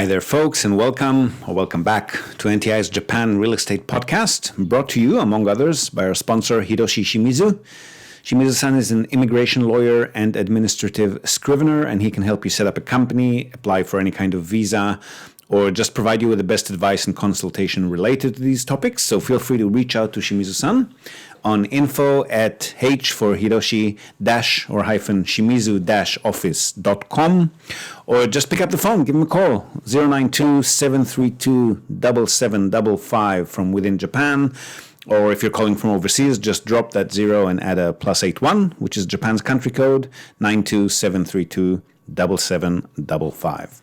Hi there, folks, and welcome back to NTI's Japan Real Estate Podcast, brought to you, among others, by our sponsor, Hiroshi Shimizu. Shimizu-san is an immigration lawyer and administrative scrivener, and he can help you set up a company, apply for any kind of visa, or just provide you with the best advice and consultation related to these topics. So feel free to reach out to Shimizu-san on info@h for Hiroshi -shimizu-office.com, or just pick up the phone, give him a call, 092-732-7755 from within Japan. Or if you're calling from overseas, just drop that zero and add a +81, which is Japan's country code, 92-732-7755.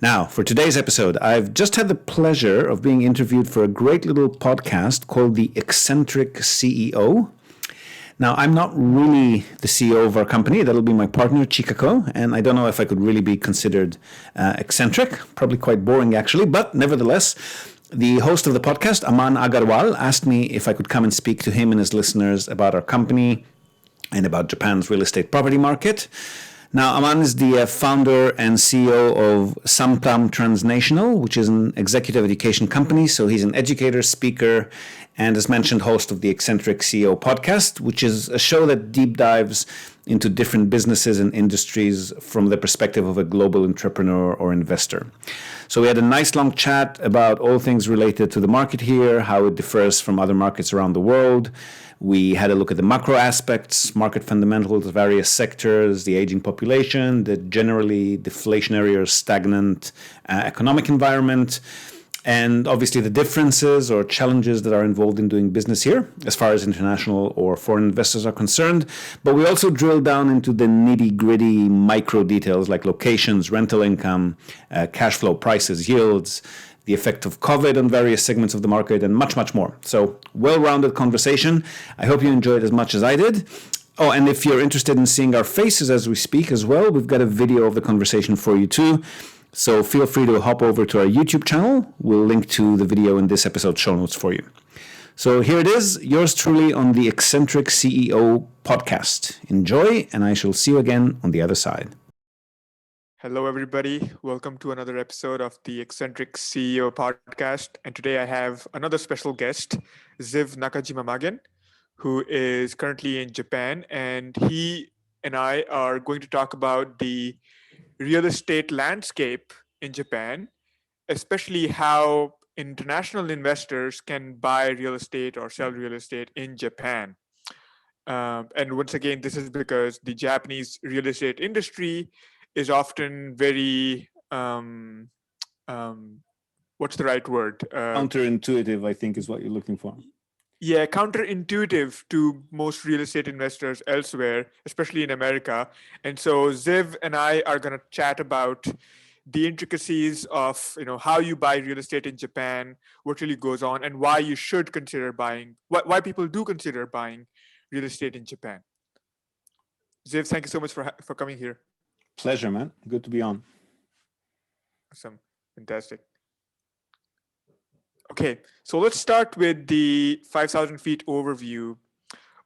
Now, for today's episode, I've just had the pleasure of being interviewed for a great little podcast called the Eccentric CEO. Now, I'm not really the CEO of our company. That'll be my partner, Chikako, and I don't know if I could really be considered eccentric. Probably quite boring, actually, but nevertheless, the host of the podcast, Aman Agarwal, asked me if I could come and speak to him and his listeners about our company and about Japan's real estate property market. Now, Aman is the founder and CEO of Samtam Transnational, which is an executive education company. So he's an educator, speaker, and as mentioned, host of the Eccentric CEO podcast, which is a show that deep dives into different businesses and industries from the perspective of a global entrepreneur or investor. So we had a nice long chat about all things related to the market here, how it differs from other markets around the world. We had a look at the macro aspects, market fundamentals, various sectors, the aging population, the generally deflationary or stagnant economic environment, and obviously the differences or challenges that are involved in doing business here as far as international or foreign investors are concerned. But we also drill down into the nitty-gritty micro details like locations, rental income, cash flow, prices, yields, the effect of COVID on various segments of the market, and much, much more. So, well-rounded conversation. I hope you enjoyed as much as I did. Oh, and if you're interested in seeing our faces as we speak as well, we've got a video of the conversation for you too. So feel free to hop over to our YouTube channel. We'll link to the video in this episode's show notes for you. So here it is, yours truly on the Eccentric CEO podcast. Enjoy, and I shall see you again on the other side. Hello, everybody. Welcome to another episode of the Eccentric CEO podcast. And today I have another special guest, Ziv Nakajima-Magen, who is currently in Japan. And he and I are going to talk about the real estate landscape in Japan, especially how international investors can buy real estate or sell real estate in Japan. And once again, this is because the Japanese real estate industry is often very, what's the right word? Counterintuitive, I think, is what you're looking for. Yeah, counterintuitive to most real estate investors elsewhere, especially in America. And so Ziv and I are going to chat about the intricacies of, how you buy real estate in Japan, what really goes on, and why you should consider buying, why people do consider buying real estate in Japan. Ziv, thank you so much for coming here. Pleasure, man. Good to be on. Awesome. Fantastic. Okay, so let's start with the 5,000 feet overview.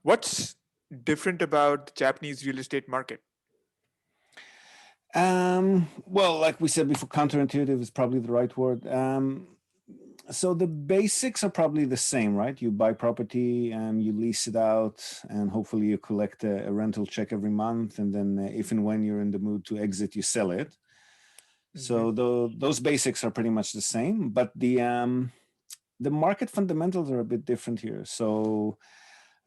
What's different about the Japanese real estate market? Well, like we said before, counterintuitive is probably the right word. So the basics are probably the same, right? You buy property and you lease it out, and hopefully you collect a rental check every month. And then if and when you're in the mood to exit, you sell it. Mm-hmm. So those basics are pretty much the same, but the market fundamentals are a bit different here. So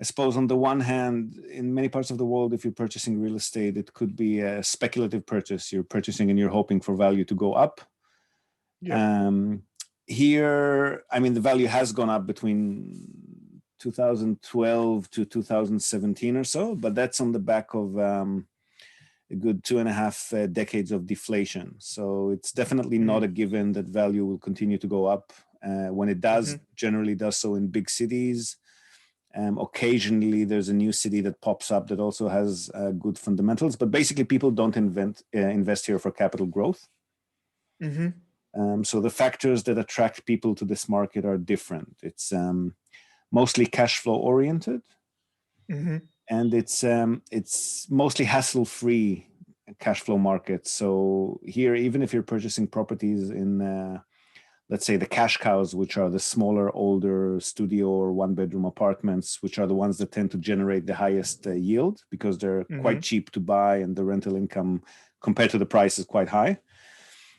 I suppose on the one hand, in many parts of the world, if you're purchasing real estate, it could be a speculative purchase. You're purchasing and you're hoping for value to go up. Yeah. Here, I mean, the value has gone up between 2012 to 2017 or so, but that's on the back of a good 2.5 decades of deflation. So it's definitely not a given that value will continue to go up. When it does, generally does so in big cities. Occasionally, there's a new city that pops up that also has good fundamentals, but basically people don't invest here for capital growth. Mm-hmm. So the factors that attract people to this market are different. It's mostly cash flow oriented, and it's mostly hassle-free cash flow markets. So here, even if you're purchasing properties in, let's say, the cash cows, which are the smaller, older studio or one-bedroom apartments, which are the ones that tend to generate the highest yield because they're quite cheap to buy and the rental income compared to the price is quite high.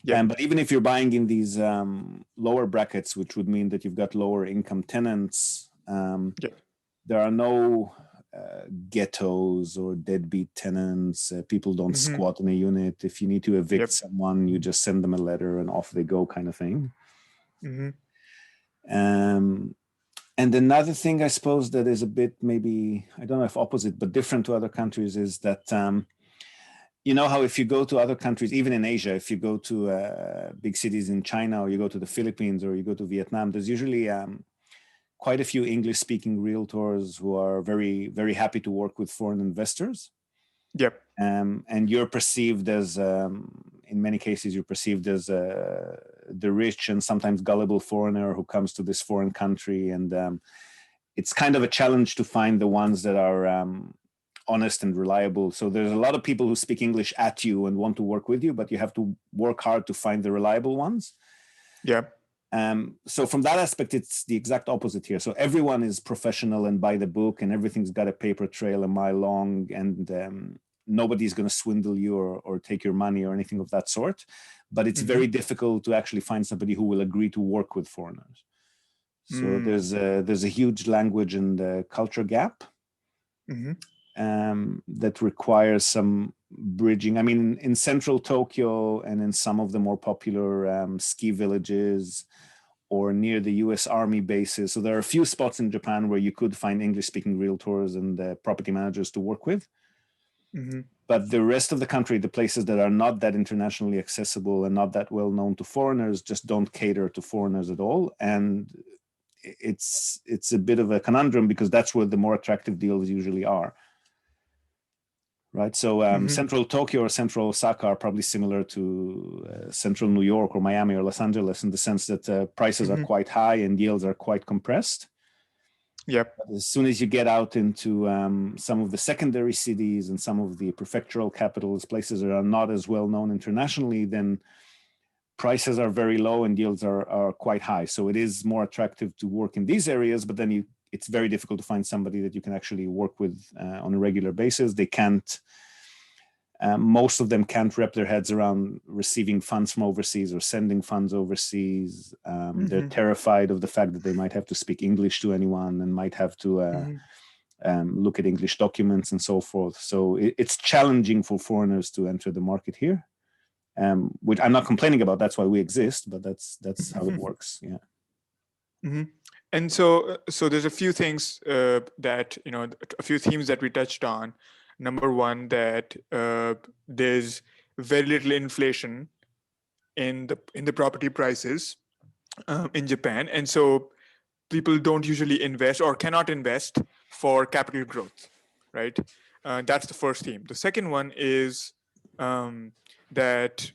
Yep. But even if you're buying in these lower brackets, which would mean that you've got lower income tenants, there are no ghettos or deadbeat tenants. People don't squat in a unit. If you need to evict someone, you just send them a letter and off they go, kind of thing. And another thing, I suppose, that is a bit maybe, I don't know if opposite, but different to other countries is that, you know how if you go to other countries, even in Asia, if you go to big cities in China or you go to the Philippines or you go to Vietnam, there's usually quite a few English-speaking realtors who are very, very happy to work with foreign investors. Yep. And you're perceived as, in many cases, you're perceived as the rich and sometimes gullible foreigner who comes to this foreign country. And it's kind of a challenge to find the ones that are honest and reliable. So there's a lot of people who speak English at you and want to work with you, but you have to work hard to find the reliable ones. Yeah. So from that aspect, it's the exact opposite here. So everyone is professional and by the book, and everything's got a paper trail a mile long, and nobody's going to swindle you or take your money or anything of that sort. But it's very difficult to actually find somebody who will agree to work with foreigners. So there's a huge language and culture gap that requires some bridging. I mean, in central Tokyo and in some of the more popular ski villages or near the US Army bases. So there are a few spots in Japan where you could find English-speaking realtors and property managers to work with. But the rest of the country, the places that are not that internationally accessible and not that well known to foreigners, just don't cater to foreigners at all. And it's a bit of a conundrum because that's where the more attractive deals usually are. Right. So central Tokyo or central Osaka are probably similar to central New York or Miami or Los Angeles in the sense that prices are quite high and yields are quite compressed. Yep. But as soon as you get out into some of the secondary cities and some of the prefectural capitals, places that are not as well known internationally, then prices are very low and yields are quite high. So it is more attractive to work in these areas, but then it's very difficult to find somebody that you can actually work with on a regular basis. They can't, most of them can't wrap their heads around receiving funds from overseas or sending funds overseas. They're terrified of the fact that they might have to speak English to anyone and might have to look at English documents and so forth. So it's challenging for foreigners to enter the market here, which I'm not complaining about. That's why we exist, but that's how it works. Yeah. And so there's a few things that, a few themes that we touched on. Number one, that there's very little inflation in the property prices in Japan, and so people don't usually invest or cannot invest for capital growth, right? That's the first theme. The second one is that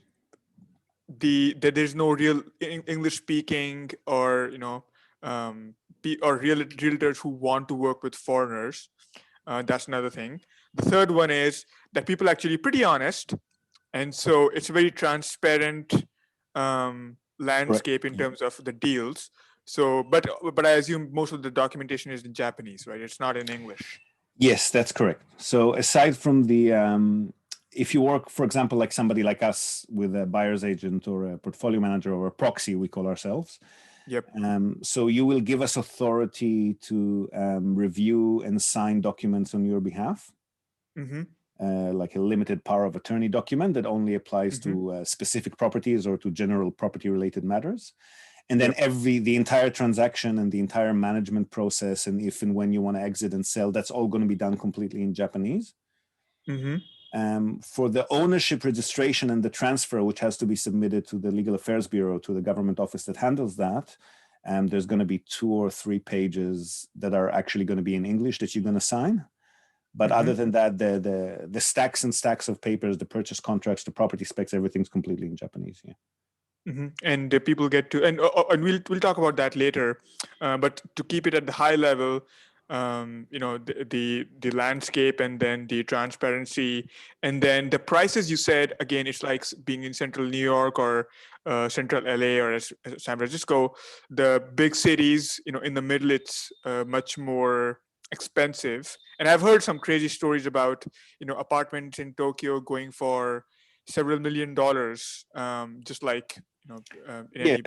there's no real English speaking or realtors who want to work with foreigners. That's another thing. The third one is that people are actually pretty honest, and so it's a very transparent landscape in terms of the deals. So, but I assume most of the documentation is in Japanese, right? It's not in English. Yes, that's correct. So aside from the if you work, for example, like somebody like us with a buyer's agent or a portfolio manager or a proxy, we call ourselves. Yep. So you will give us authority to review and sign documents on your behalf, like a limited power of attorney document that only applies to specific properties or to general property-related matters. And then the entire transaction and the entire management process, and if and when you want to exit and sell, that's all going to be done completely in Japanese. For the ownership registration and the transfer, which has to be submitted to the Legal Affairs Bureau, to the government office that handles that, there's going to be 2 or 3 pages that are actually going to be in English that you're going to sign. But other than that, the stacks and stacks of papers, the purchase contracts, the property specs, everything's completely in Japanese. Yeah. And people get to, and we'll talk about that later. But to keep it at the high level, the landscape, and then the transparency, and then the prices. You said again, it's like being in central New York or central LA or San Francisco. The big cities, in the middle, it's much more expensive. And I've heard some crazy stories about apartments in Tokyo going for several $1 million, just like in Yeah. any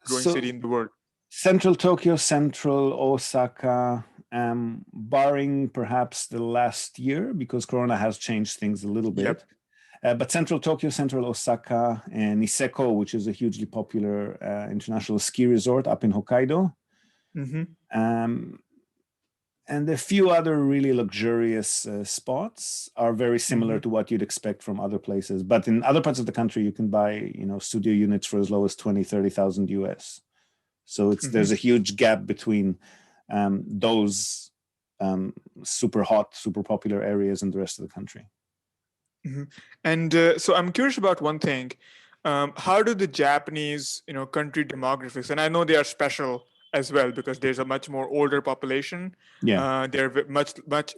growing So city in the world. central Tokyo, central Osaka, barring perhaps the last year because Corona has changed things a little Yep. bit. But central Tokyo, central Osaka, and Niseko, which is a hugely popular international ski resort up in Hokkaido. Mm-hmm. Um, and a few other really luxurious spots are very similar Mm-hmm. to what you'd expect from other places. But in other parts of the country, you can buy, studio units for as low as 20, 30,000 US. So there's a huge gap between those super hot, super popular areas and the rest of the country. Mm-hmm. And so I'm curious about one thing. How do the Japanese, country demographics, and I know they are special as well because there's a much more older population. Yeah. There are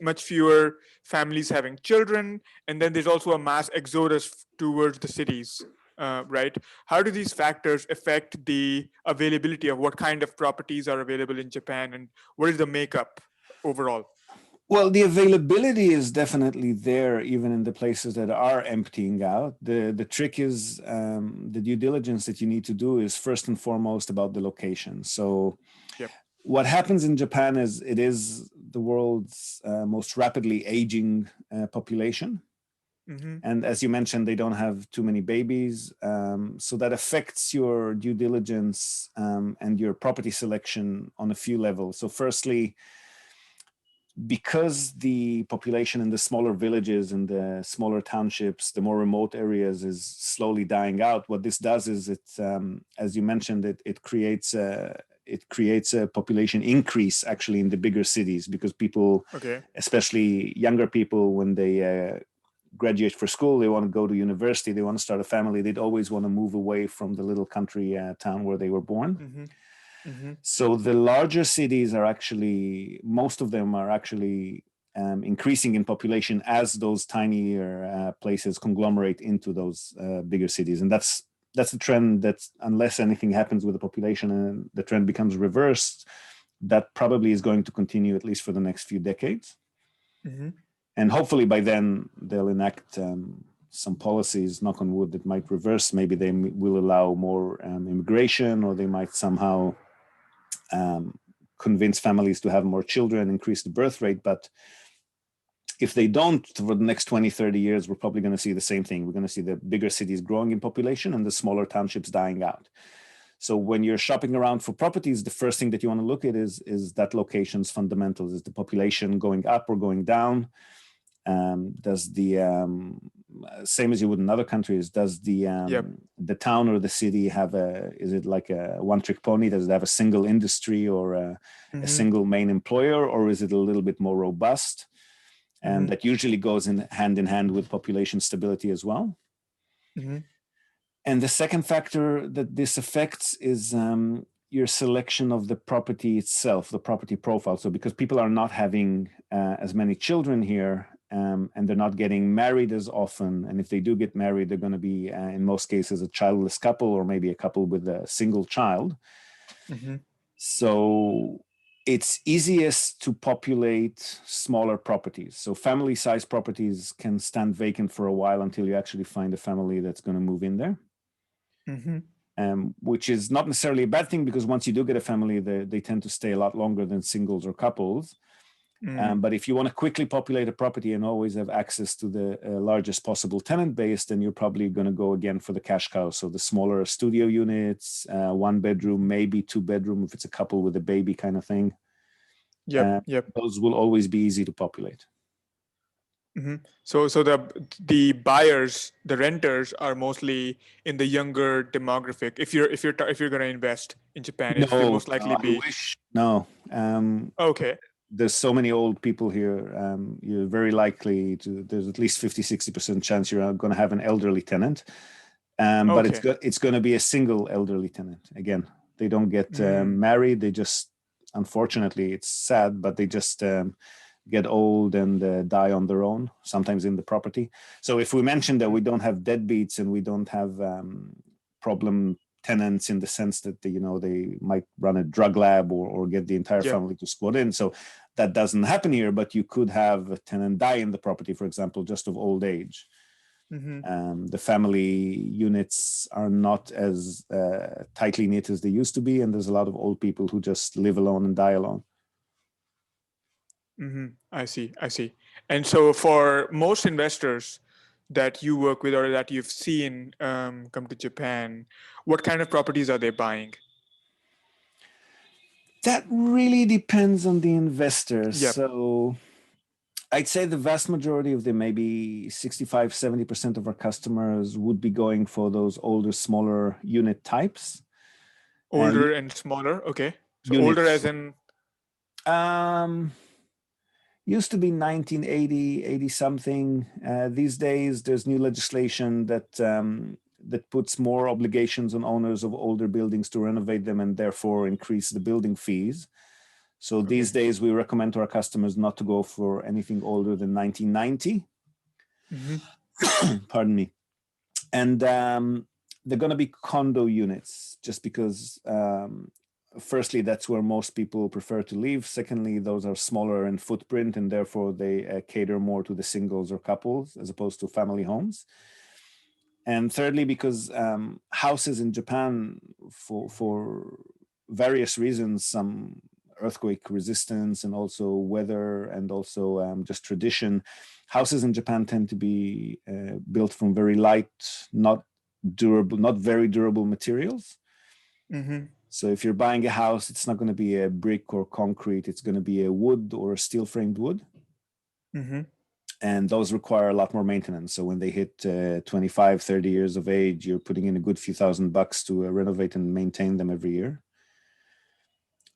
much fewer families having children, and then there's also a mass exodus towards the cities. Right? How do these factors affect the availability of what kind of properties are available in Japan, and what is the makeup overall? Well, the availability is definitely there, even in the places that are emptying out. The trick is the due diligence that you need to do is first and foremost about the location. So, Yep. what happens in Japan is it is the world's most rapidly aging population. Mm-hmm. And as you mentioned, they don't have too many babies. So that affects your due diligence and your property selection on a few levels. So, firstly, because the population in the smaller villages and the smaller townships, the more remote areas is slowly dying out, what this does is as you mentioned, it creates a population increase actually in the bigger cities because people, Okay. especially younger people, when they graduate for school, they want to go to university, they want to start a family, they'd always want to move away from the little country town where they were born. Mm-hmm. Mm-hmm. So the larger cities are actually, most of them are actually increasing in population as those tinier places conglomerate into those bigger cities. And that's a trend that, unless anything happens with the population and the trend becomes reversed, that probably is going to continue at least for the next few decades. Mm-hmm. And hopefully by then they'll enact some policies, knock on wood, that might reverse. Maybe they will allow more immigration, or they might somehow convince families to have more children, increase the birth rate. But if they don't, for the next 20, 30 years, we're probably going to see the same thing. We're going to see the bigger cities growing in population and the smaller townships dying out. So when you're shopping around for properties, the first thing that you want to look at is that location's fundamentals. Is the population going up or going down? Does the same as you would in other countries, does the town or the city have is it like a one-trick pony? Does it have a single industry or a single main employer, or is it a little bit more robust? And that usually goes in hand with population stability as well. Mm-hmm. And the second factor that this affects is your selection of the property itself, the property profile. So because people are not having as many children here, and they're not getting married as often, and if they do get married, they're going to be, in most cases, a childless couple or maybe a couple with a single child. Mm-hmm. So it's easiest to populate smaller properties. So family-sized properties can stand vacant for a while until you actually find a family that's going to move in there. Mm-hmm. Which is not necessarily a bad thing, because once you do get a family, they tend to stay a lot longer than singles or couples. But if you want to quickly populate a property and always have access to the largest possible tenant base, then you're probably going to go again for the cash cow. So the smaller studio units, 1 bedroom, maybe 2 bedroom, if it's a couple with a baby kind of thing. Yep. Those will always be easy to populate. Mm-hmm. So the buyers, the renters, are mostly in the younger demographic. If you're going to invest in Japan, it will most likely I be. wish. No. Okay. There's so many old people here. You're very likely to. There's at least 50-60% chance you're going to have an elderly tenant. But it's going to be a single elderly tenant. Again, they don't get married. They just unfortunately, it's sad, but they just get old and die on their own, sometimes in the property. So if we mention that we don't have deadbeats and we don't have problem tenants in the sense that they might run a drug lab or get the entire Yeah. family to squat in. So that doesn't happen here, but you could have a tenant die in the property, for example, just of old age. The family units are not as tightly knit as they used to be, and there's a lot of old people who just live alone and die alone. I see. And so for most investors that you work with or that you've seen come to Japan, what kind of properties are they buying? That really depends on the investor. Yep. So I'd say the vast majority of them, maybe 65, 70% of our customers would be going for those older, smaller unit types. Older and smaller. Okay. So units. Older as in? Used to be 1980, 80 something. These days, there's new legislation that puts more obligations on owners of older buildings to renovate them and therefore increase the building fees. So these days, we recommend to our customers not to go for anything older than 1990. Pardon me. And they're going to be condo units just because, firstly, that's where most people prefer to live. Secondly, those are smaller in footprint and therefore they cater more to the singles or couples as opposed to family homes. And thirdly, because houses in Japan, for various reasons, some earthquake resistance and also weather and also just tradition, houses in Japan tend to be built from very light, not very durable materials. So if you're buying a house, it's not going to be a brick or concrete, it's going to be a wood or a steel framed wood. And those require a lot more maintenance. So when they hit 25, 30 years of age, you're putting in a good few $1,000s to renovate and maintain them every year.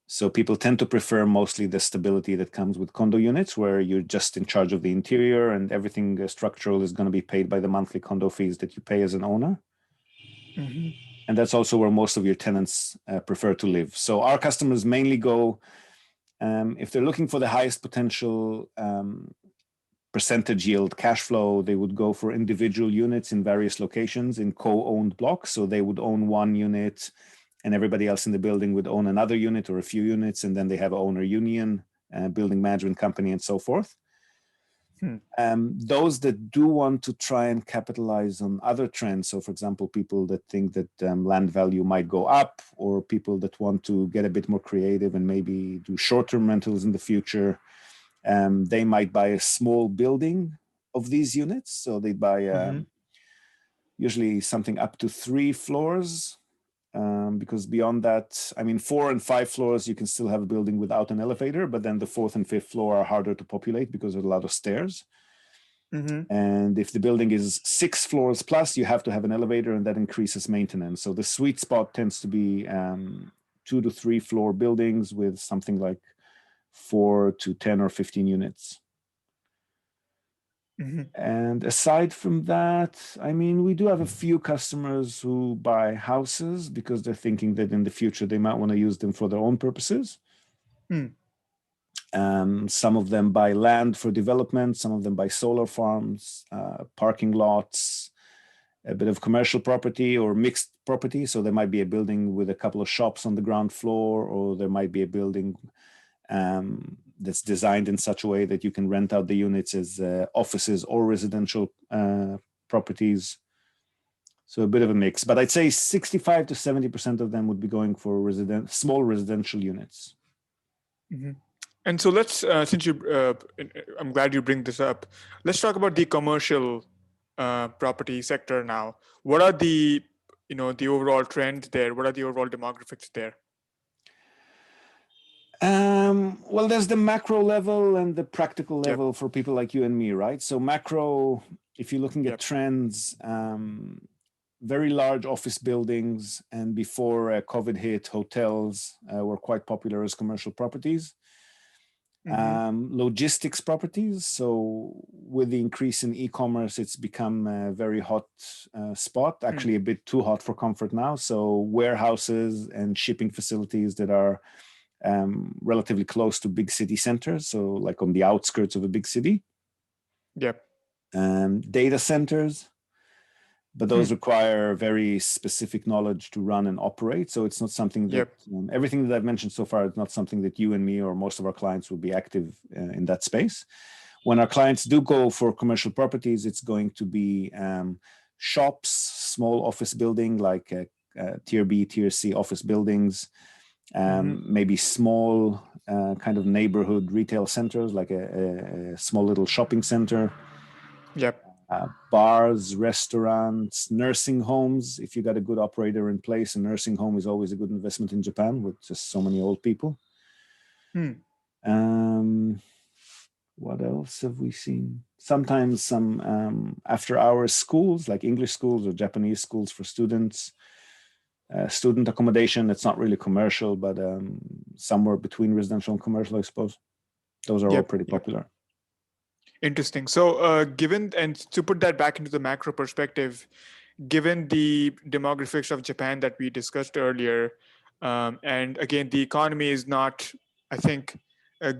So people tend to prefer mostly the stability that comes with condo units, where you're just in charge of the interior and everything structural is going to be paid by the monthly condo fees that you pay as an owner. And that's also where most of your tenants prefer to live. So our customers mainly go, if they're looking for the highest potential percentage yield cash flow, they would go for individual units in various locations in co-owned blocks. So they would own one unit and everybody else in the building would own another unit or a few units, and then they have an owner union, building management company, and so forth. Those that do want to try and capitalize on other trends, so for example, people that think that land value might go up, or people that want to get a bit more creative and maybe do short-term rentals in the future, they might buy a small building of these units. So they buy usually something up to 3 floors. Because beyond that, 4 and 5 floors, you can still have a building without an elevator, but then the 4th and 5th floor are harder to populate because there's a lot of stairs. And if the building is 6 floors plus, you have to have an elevator, and that increases maintenance. So the sweet spot tends to be 2 to 3 floor buildings with something like 4 to 10 or 15 units. And aside from that, we do have a few customers who buy houses because they're thinking that in the future they might want to use them for their own purposes. Some of them buy land for development, some of them buy solar farms, parking lots, a bit of commercial property or mixed property. So there might be a building with a couple of shops on the ground floor, or there might be a building that's designed in such a way that you can rent out the units as offices or residential properties. So a bit of a mix, but I'd say 65 to 70% of them would be going for small residential units. And so let's, since I'm glad you bring this up. Let's talk about the commercial property sector now. What are the overall trends there? What are the overall demographics there? Well, there's the macro level and the practical level for people like you and me, right? So macro, if you're looking at trends, very large office buildings, and before COVID hit, hotels were quite popular as commercial properties. Logistics properties. So with the increase in e-commerce, it's become a very hot spot, actually a bit too hot for comfort now. So warehouses and shipping facilities that are relatively close to big city centers, so like on the outskirts of a big city. Yep. Data centers, but those require very specific knowledge to run and operate. So it's not something that everything that I've mentioned so far is not something that you and me or most of our clients will be active in that space. When our clients do go for commercial properties, it's going to be shops, small office building like tier B, tier C office buildings, maybe small kind of neighborhood retail centers like a small little shopping center. Yep. Bars, restaurants, nursing homes. If you got a good operator in place, a nursing home is always a good investment in Japan with just so many old people. What else have we seen? Sometimes some after-hours schools, like English schools or Japanese schools for students. Student accommodation, it's not really commercial, but somewhere between residential and commercial, I suppose. Those are all pretty popular. Interesting. So given, and to put that back into the macro perspective, given the demographics of Japan that we discussed earlier, and again, the economy is not, I think,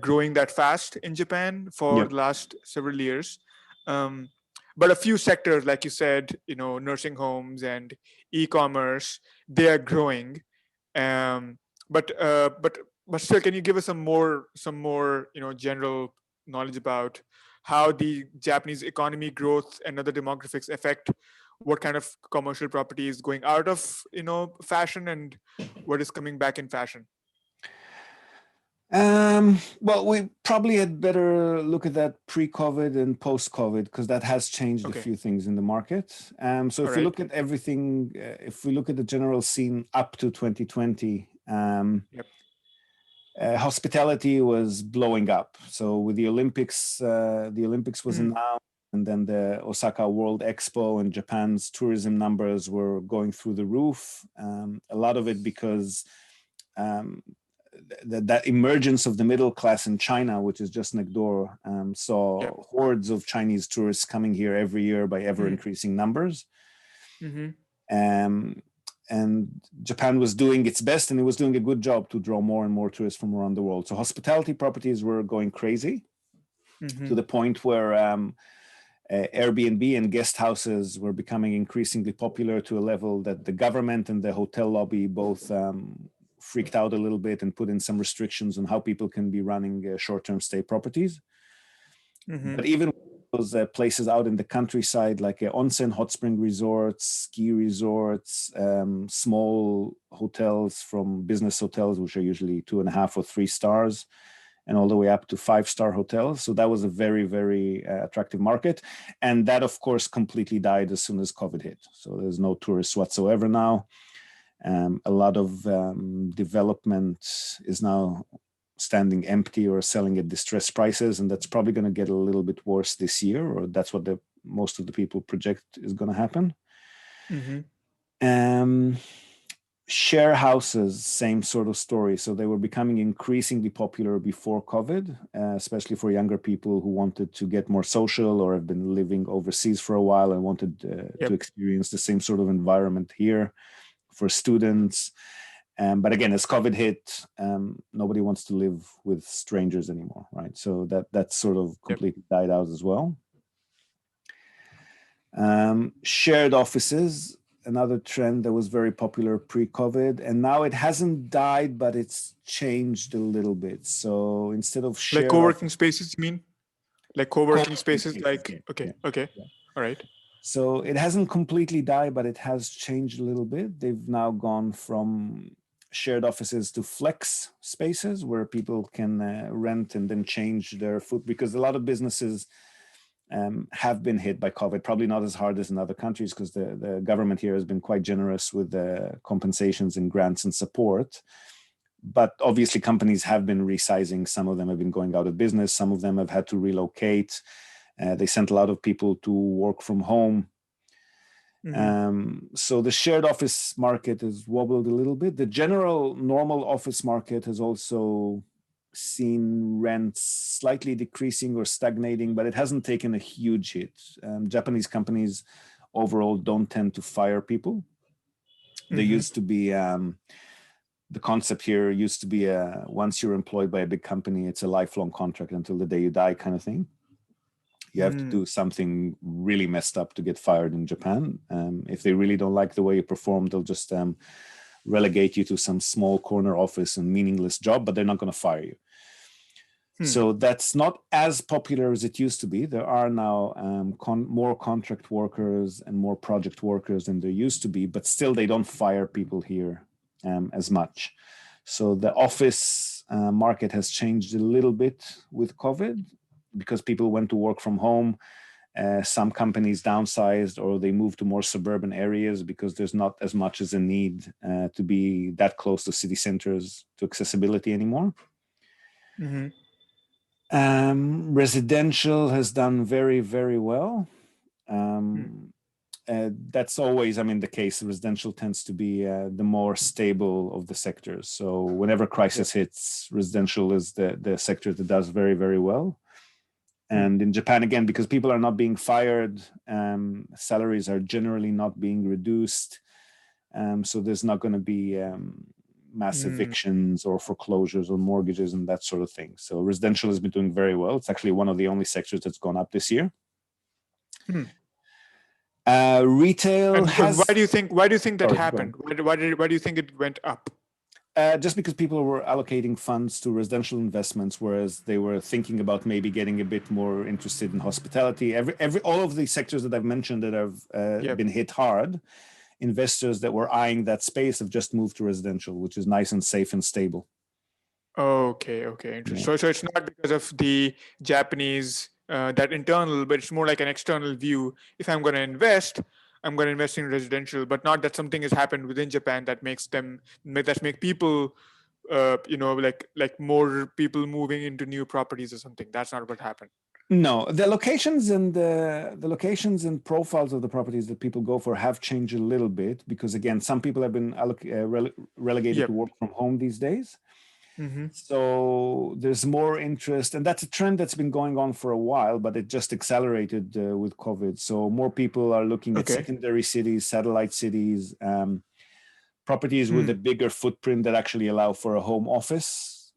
growing that fast in Japan for the last several years. But a few sectors, like you said, nursing homes and e-commerce, they are growing. But still, can you give us some more, general knowledge about how the Japanese economy growth and other demographics affect what kind of commercial property is going out of fashion and what is coming back in fashion? Well, we probably had better look at that pre-COVID and post-COVID because that has changed a few things in the market. So if we look at everything, if we look at the general scene up to 2020, hospitality was blowing up. So with the Olympics was announced, and then the Osaka World Expo and Japan's tourism numbers were going through the roof. A lot of it because that emergence of the middle class in China, which is just next door, saw hordes of Chinese tourists coming here every year by ever increasing numbers. And Japan was doing its best, and it was doing a good job to draw more and more tourists from around the world. So hospitality properties were going crazy to the point where Airbnb and guest houses were becoming increasingly popular to a level that the government and the hotel lobby both freaked out a little bit and put in some restrictions on how people can be running short-term stay properties. But even those places out in the countryside, like onsen hot spring resorts, ski resorts, small hotels from business hotels, which are usually 2.5 or 3 stars, and all the way up to 5-star hotels. So that was a very, very attractive market. And that, of course, completely died as soon as COVID hit. So there's no tourists whatsoever now. A lot of development is now standing empty or selling at distressed prices, and that's probably going to get a little bit worse this year, or that's what most of the people project is going to happen. Share houses, same sort of story. So they were becoming increasingly popular before COVID, especially for younger people who wanted to get more social or have been living overseas for a while and wanted to experience the same sort of environment here. For students. But again, as COVID hit, nobody wants to live with strangers anymore, right? So that sort of completely died out as well. Shared offices, another trend that was very popular pre-COVID, and now it hasn't died, but it's changed a little bit. So instead of shared, like co-working spaces, you mean? Like co-working spaces, like all right. So it hasn't completely died, but it has changed a little bit. They've now gone from shared offices to flex spaces where people can rent and then change their food, because a lot of businesses have been hit by COVID, probably not as hard as in other countries because the government here has been quite generous with the compensations and grants and support. But obviously companies have been resizing. Some of them have been going out of business. Some of them have had to relocate. They sent a lot of people to work from home. So the shared office market has wobbled a little bit. The general normal office market has also seen rents slightly decreasing or stagnating, but it hasn't taken a huge hit. Japanese companies overall don't tend to fire people. There used to be the concept here used to be once you're employed by a big company, it's a lifelong contract until the day you die kind of thing. You have to do something really messed up to get fired in Japan. If they really don't like the way you perform, they'll just relegate you to some small corner office and meaningless job, but they're not going to fire you. So that's not as popular as it used to be. There are now more contract workers and more project workers than there used to be, but still they don't fire people here as much. So the office market has changed a little bit with COVID because people went to work from home. Some companies downsized or they moved to more suburban areas because there's not as much as a need to be that close to city centers to accessibility anymore. Residential has done very, very well. That's always, the case. Residential tends to be the more stable of the sectors. So whenever crisis hits, residential is the sector that does very, very well. And in Japan, again, because people are not being fired, salaries are generally not being reduced. So there's not going to be mass evictions or foreclosures or mortgages and that sort of thing. So residential has been doing very well. It's actually one of the only sectors that's gone up this year. Retail has. Why do you think that happened? Why do you think it went up? Just because people were allocating funds to residential investments, whereas they were thinking about maybe getting a bit more interested in hospitality. All of the sectors that I've mentioned that have been hit hard, investors that were eyeing that space have just moved to residential, which is nice and safe and stable. Okay, interesting. So it's not because of the Japanese that internal, but it's more like an external view. If I'm going to invest, I'm going to invest in residential, but not that something has happened within Japan that make people, like more people moving into new properties or something. That's not what happened. No, the locations and profiles of the properties that people go for have changed a little bit because, again, some people have been relegated to work from home these days. So there's more interest, and that's a trend that's been going on for a while, but it just accelerated with COVID. So more people are looking at secondary cities, satellite cities, properties with a bigger footprint that actually allow for a home office.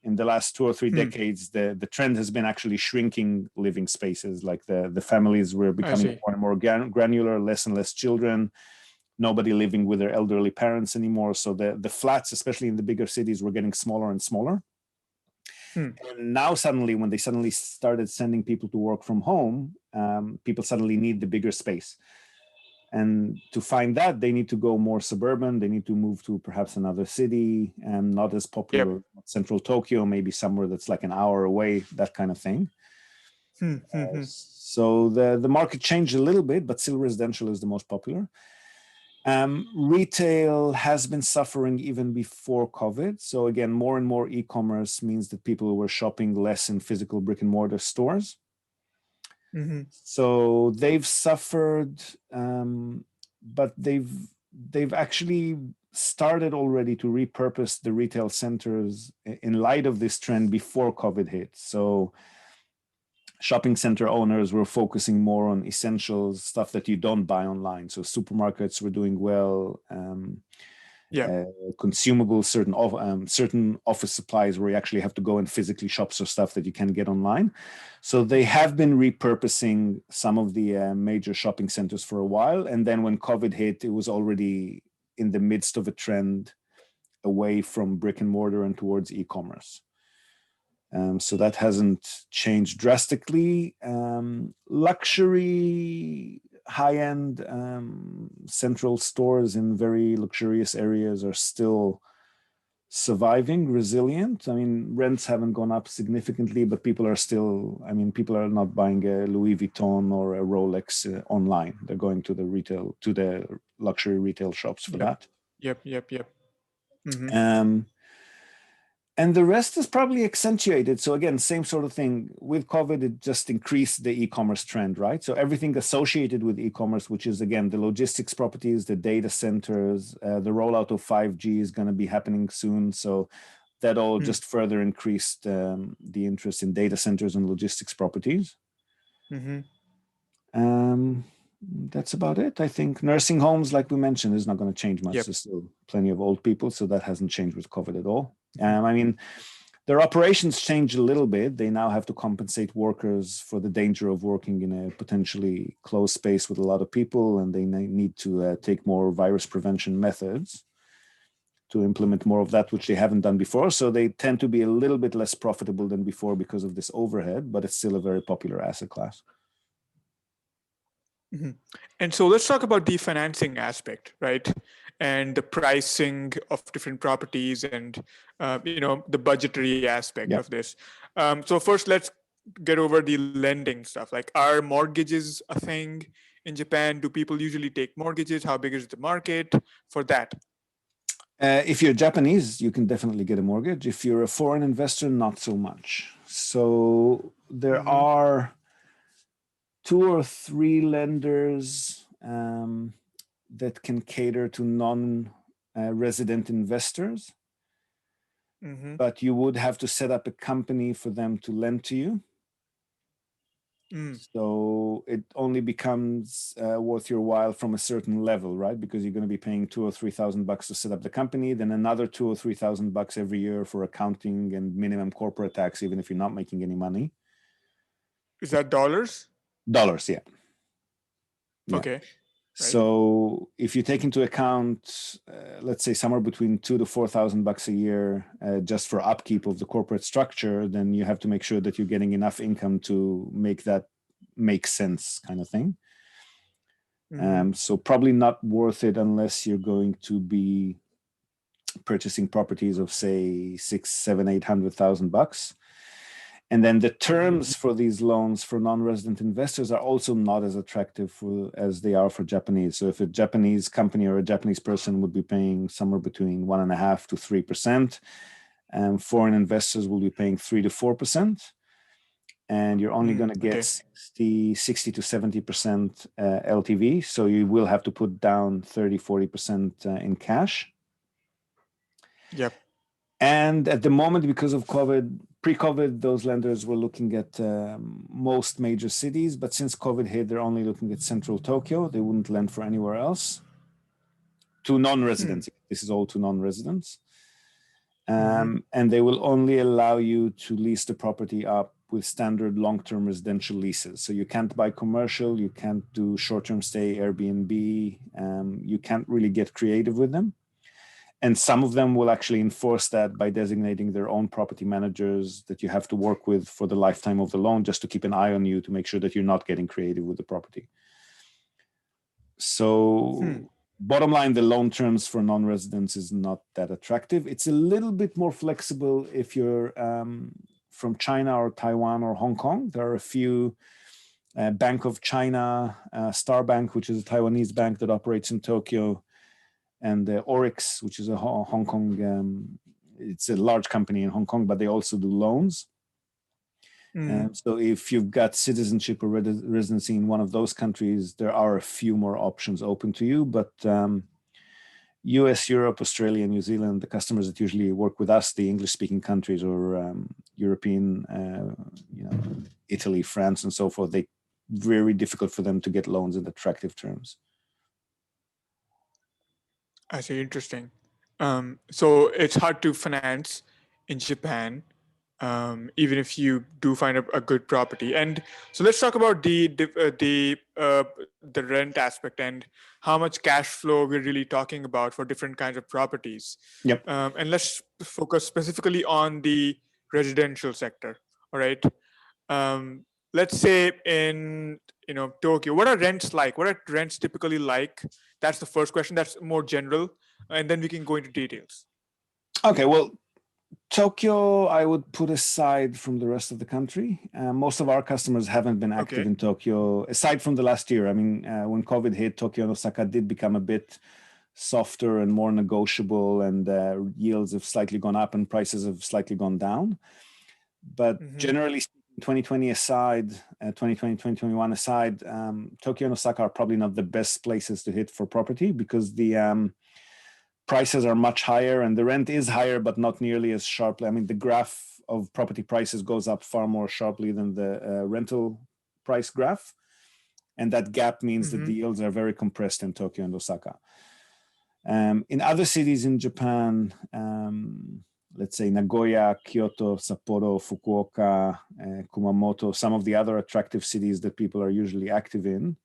In the last 2 or 3 decades, the trend has been actually shrinking living spaces. Like the families were becoming more and more granular, less and less children. Nobody living with their elderly parents anymore. So the flats, especially in the bigger cities, were getting smaller and smaller. And now suddenly, when they started sending people to work from home, people suddenly need the bigger space. And to find that, they need to go more suburban. They need to move to perhaps another city, and not as popular, central Tokyo, maybe somewhere that's like an hour away, that kind of thing. So the market changed a little bit, but still residential is the most popular. Retail has been suffering even before COVID. So again, more and more e-commerce means that people were shopping less in physical brick and mortar stores. So they've suffered, but they've actually started already to repurpose the retail centers in light of this trend before COVID hit. So shopping center owners were focusing more on essentials, stuff that you don't buy online. So supermarkets were doing well. Consumables, certain office supplies where you actually have to go and physically shop, so stuff that you can get online. So they have been repurposing some of the major shopping centers for a while. And then when COVID hit, it was already in the midst of a trend away from brick and mortar and towards e-commerce. So that hasn't changed drastically. Luxury, high-end central stores in very luxurious areas are still surviving, resilient. I mean, rents haven't gone up significantly, but people are not buying a Louis Vuitton or a Rolex online. They're going to the luxury retail shops for that. And the rest is probably accentuated. So again, same sort of thing. With COVID, it just increased the e-commerce trend, right? So everything associated with e-commerce, which is, again, the logistics properties, the data centers, the rollout of 5G is going to be happening soon. So that all just further increased the interest in data centers and logistics properties. That's about it. I think nursing homes, like we mentioned, is not going to change much. Yep. There's still plenty of old people, so that hasn't changed with COVID at all. Mhm. I mean, their operations change a little bit. They now have to compensate workers for the danger of working in a potentially closed space with a lot of people, and they need to take more virus prevention methods to implement more of that, which they haven't done before. So they tend to be a little bit less profitable than before because of this overhead, but it's still a very popular asset class. Mhm. And so let's talk about the financing aspect, right? And the pricing of different properties and the budgetary aspect Yeah. of this. So first, let's get over the lending stuff. Like, are mortgages a thing in Japan? Do people usually take mortgages? How big is the market for that? If you're Japanese, you can definitely get a mortgage. If you're a foreign investor, not so much. So there Mm-hmm. are two or three lenders that can cater to non-resident investors, Mm-hmm. but you would have to set up a company for them to lend to you. Mm. So it only becomes worth your while from a certain level, right? Because you're going to be paying $2,000 or $3,000 to set up the company, then another $2,000 or $3,000 every year for accounting and minimum corporate tax, even if you're not making any money. Is that dollars? Dollars, yeah. Yeah. Okay. Right. So if you take into account, let's say somewhere between $2,000 to $4,000 a year just for upkeep of the corporate structure, then you have to make sure that you're getting enough income to make that make sense, kind of thing. Mm-hmm. So probably not worth it unless you're going to be purchasing properties of say 6, 7, 800,000 bucks. And then the terms for these loans for non-resident investors are also not as attractive as they are for Japanese. So if a Japanese company or a Japanese person would be paying somewhere between 1.5% to 3%, and foreign investors will be paying 3 to 4%. And you're only going to get Okay. 60 to 70% LTV. So you will have to put down 30, 40% in cash. Yep. And at the moment, because of COVID, pre-COVID, those lenders were looking at most major cities. But since COVID hit, they're only looking at central Tokyo. They wouldn't lend for anywhere else. To non-residents. This is all to non-residents. And they will only allow you to lease the property up with standard long-term residential leases. So you can't buy commercial, you can't do short-term stay, Airbnb, you can't really get creative with them. And some of them will actually enforce that by designating their own property managers that you have to work with for the lifetime of the loan, just to keep an eye on you to make sure that you're not getting creative with the property. So bottom line, the loan terms for non-residents is not that attractive. It's a little bit more flexible if you're from China or Taiwan or Hong Kong. There are a few Bank of China, Star Bank, which is a Taiwanese bank that operates in Tokyo, and Oryx, which is a Hong Kong, it's a large company in Hong Kong, but they also do loans. So if you've got citizenship or residency in one of those countries, there are a few more options open to you. But US, Europe, Australia, New Zealand, the customers that usually work with us, the English-speaking countries or European, Italy, France, and so forth, they very difficult for them to get loans at attractive terms. I see. Interesting. So it's hard to finance in Japan, even if you do find a good property. And so let's talk about the rent aspect and how much cash flow we're really talking about for different kinds of properties. Yep. And let's focus specifically on the residential sector. All right. Let's say in Tokyo, what are rents like? What are rents typically like? That's the first question. That's more general, and then we can go into details. Okay, well, Tokyo, I would put aside from the rest of the country. Most of our customers haven't been active in Tokyo, aside from the last year. I mean, when COVID hit, Tokyo and Osaka did become a bit softer and more negotiable, and yields have slightly gone up and prices have slightly gone down. But generally speaking, 2020 aside, 2020, 2021 aside, Tokyo and Osaka are probably not the best places to hit for property because the prices are much higher and the rent is higher, but not nearly as sharply. I mean, the graph of property prices goes up far more sharply than the rental price graph. And that gap means that the yields are very compressed in Tokyo and Osaka. In other cities in Japan, let's say Nagoya, Kyoto, Sapporo, Fukuoka, Kumamoto, some of the other attractive cities that people are usually active in,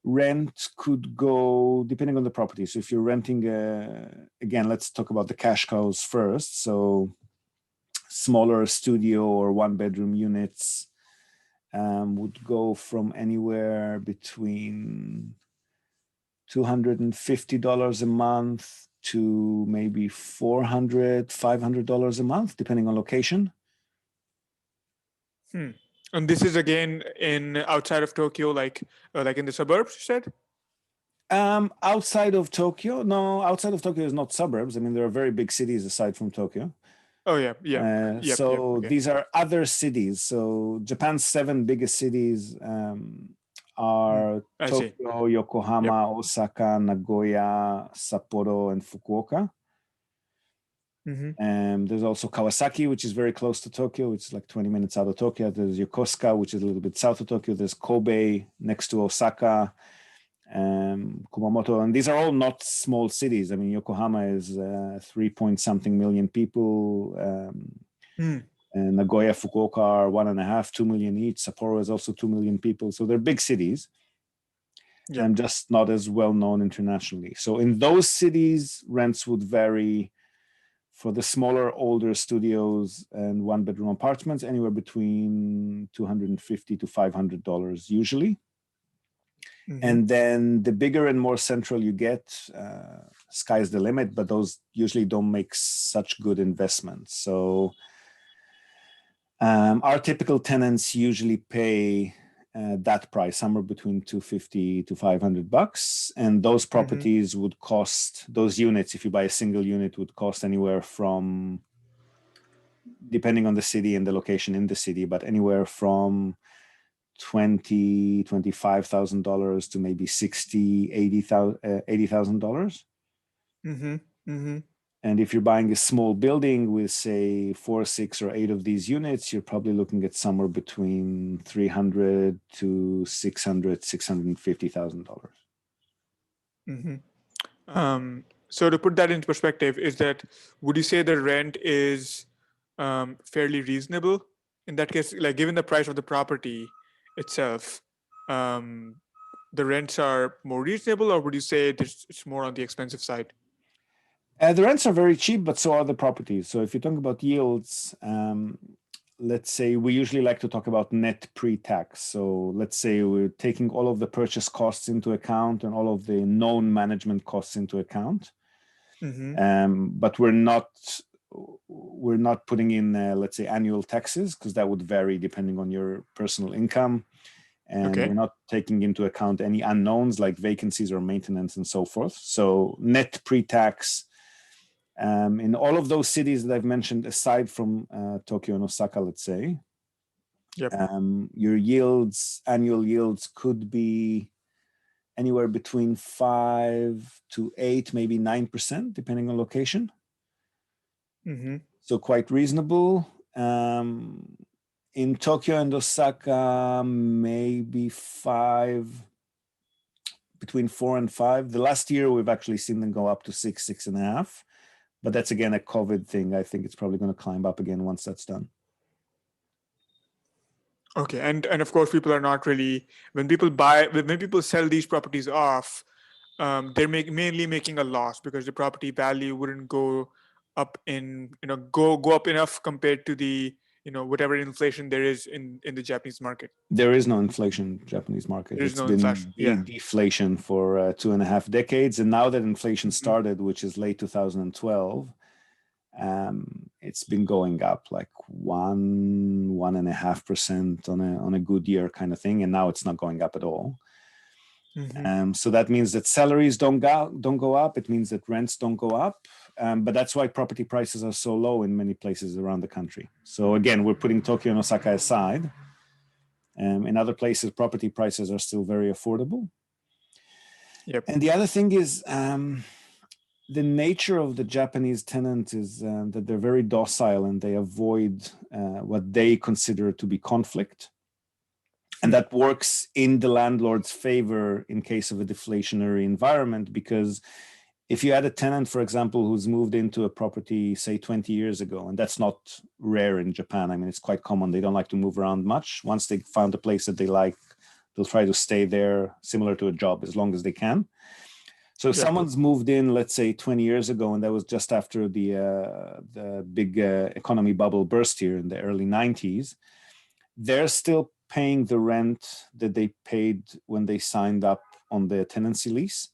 rent could go depending on the property. So if you're renting, again, let's talk about the cash cows first. So smaller studio or one-bedroom units would go from anywhere between $250 a month to maybe $400, $500 a month, depending on location. And this is again in outside of Tokyo, like in the suburbs, you said? Outside of Tokyo, no, outside of Tokyo is not suburbs. I mean, there are very big cities aside from Tokyo. Oh yeah. So Okay. these are other cities. So Japan's 7 biggest cities are I see. Tokyo, Yokohama, Osaka, Nagoya, Sapporo, and Fukuoka. There's also Kawasaki, which is very close to Tokyo. It's like 20 minutes out of Tokyo. There's Yokosuka, which is a little bit south of Tokyo. There's Kobe next to Osaka, Kumamoto. And these are all not small cities. I mean, Yokohama is 3-point-something million people. And Nagoya, Fukuoka are 1.5, 2 million each. Sapporo is also 2 million people. So they're big cities. And just not as well known internationally. So in those cities, rents would vary for the smaller, older studios and one-bedroom apartments, anywhere between $250 to $500 usually. And then the bigger and more central you get, sky's the limit, but those usually don't make such good investments. So our typical tenants usually pay that price, somewhere between $250 to $500, and those properties would cost, those units, if you buy a single unit, would cost anywhere from, depending on the city and the location in the city, but anywhere from $25,000 to maybe $80,000. And if you're buying a small building with, say, 4, 6, or 8 of these units, you're probably looking at somewhere between $300,000 to $650,000. So to put that into perspective, would you say the rent is fairly reasonable in that case? Like, given the price of the property itself, the rents are more reasonable, or would you say it's more on the expensive side? The rents are very cheap, but so are the properties. So if you talk about yields, let's say we usually like to talk about net pre-tax. So let's say we're taking all of the purchase costs into account and all of the known management costs into account. But we're not putting in, let's say, annual taxes, because that would vary depending on your personal income. And we're not taking into account any unknowns like vacancies or maintenance and so forth. So net pre-tax, in all of those cities that I've mentioned, aside from Tokyo and Osaka, let's say, your yields, annual yields, could be anywhere between 5 to 8, maybe 9%, depending on location. So quite reasonable. In Tokyo and Osaka, maybe between 4 and 5. The last year, we've actually seen them go up to 6, 6.5. But that's, again, a COVID thing. I think it's probably going to climb up again once that's done. Okay, and of course, people are not really, when people sell these properties off, they're mainly making a loss because the property value wouldn't go up go up enough compared to the whatever inflation there is in the Japanese market. There is no inflation in the Japanese market. It's been deflation for 2.5 decades, and now that inflation started, which is late 2012, it's been going up like 1.5% on a good year kind of thing, and now it's not going up at all. So that means that salaries don't go up. It means that rents don't go up. But that's why property prices are so low in many places around the country. So again, we're putting Tokyo and Osaka aside. In other places, property prices are still very affordable. And the other thing is, the nature of the Japanese tenant is that they're very docile and they avoid what they consider to be conflict. And that works in the landlord's favor in case of a deflationary environment, because if you had a tenant, for example, who's moved into a property, say 20 years ago, and that's not rare in Japan. I mean, it's quite common. They don't like to move around much. Once they found a place that they like, they'll try to stay there, similar to a job, as long as they can. So if someone's moved in, let's say 20 years ago, and that was just after the big economy bubble burst here in the early 90s, they're still paying the rent that they paid when they signed up on the tenancy lease.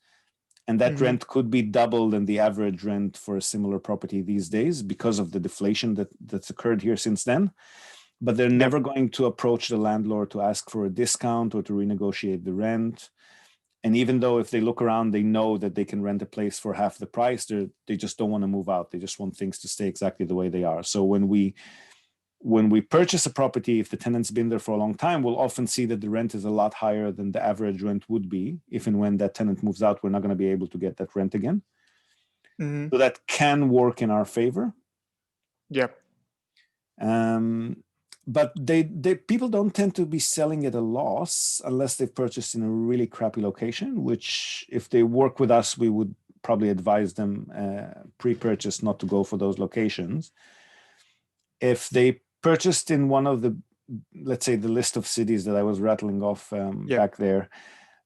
And that rent could be double than the average rent for a similar property these days because of the deflation that's occurred here since then. But they're never going to approach the landlord to ask for a discount or to renegotiate the rent. And even though if they look around, they know that they can rent a place for half the price, they just don't want to move out. They just want things to stay exactly the way they are. So when we purchase a property, if the tenant's been there for a long time, we'll often see that the rent is a lot higher than the average rent would be. If and when that tenant moves out, we're not going to be able to get that rent again. So that can work in our favor. Yep. But people don't tend to be selling at a loss unless they've purchased in a really crappy location, which if they work with us, we would probably advise them pre-purchase not to go for those locations. If they purchased in one of the, let's say, the list of cities that I was rattling off back there,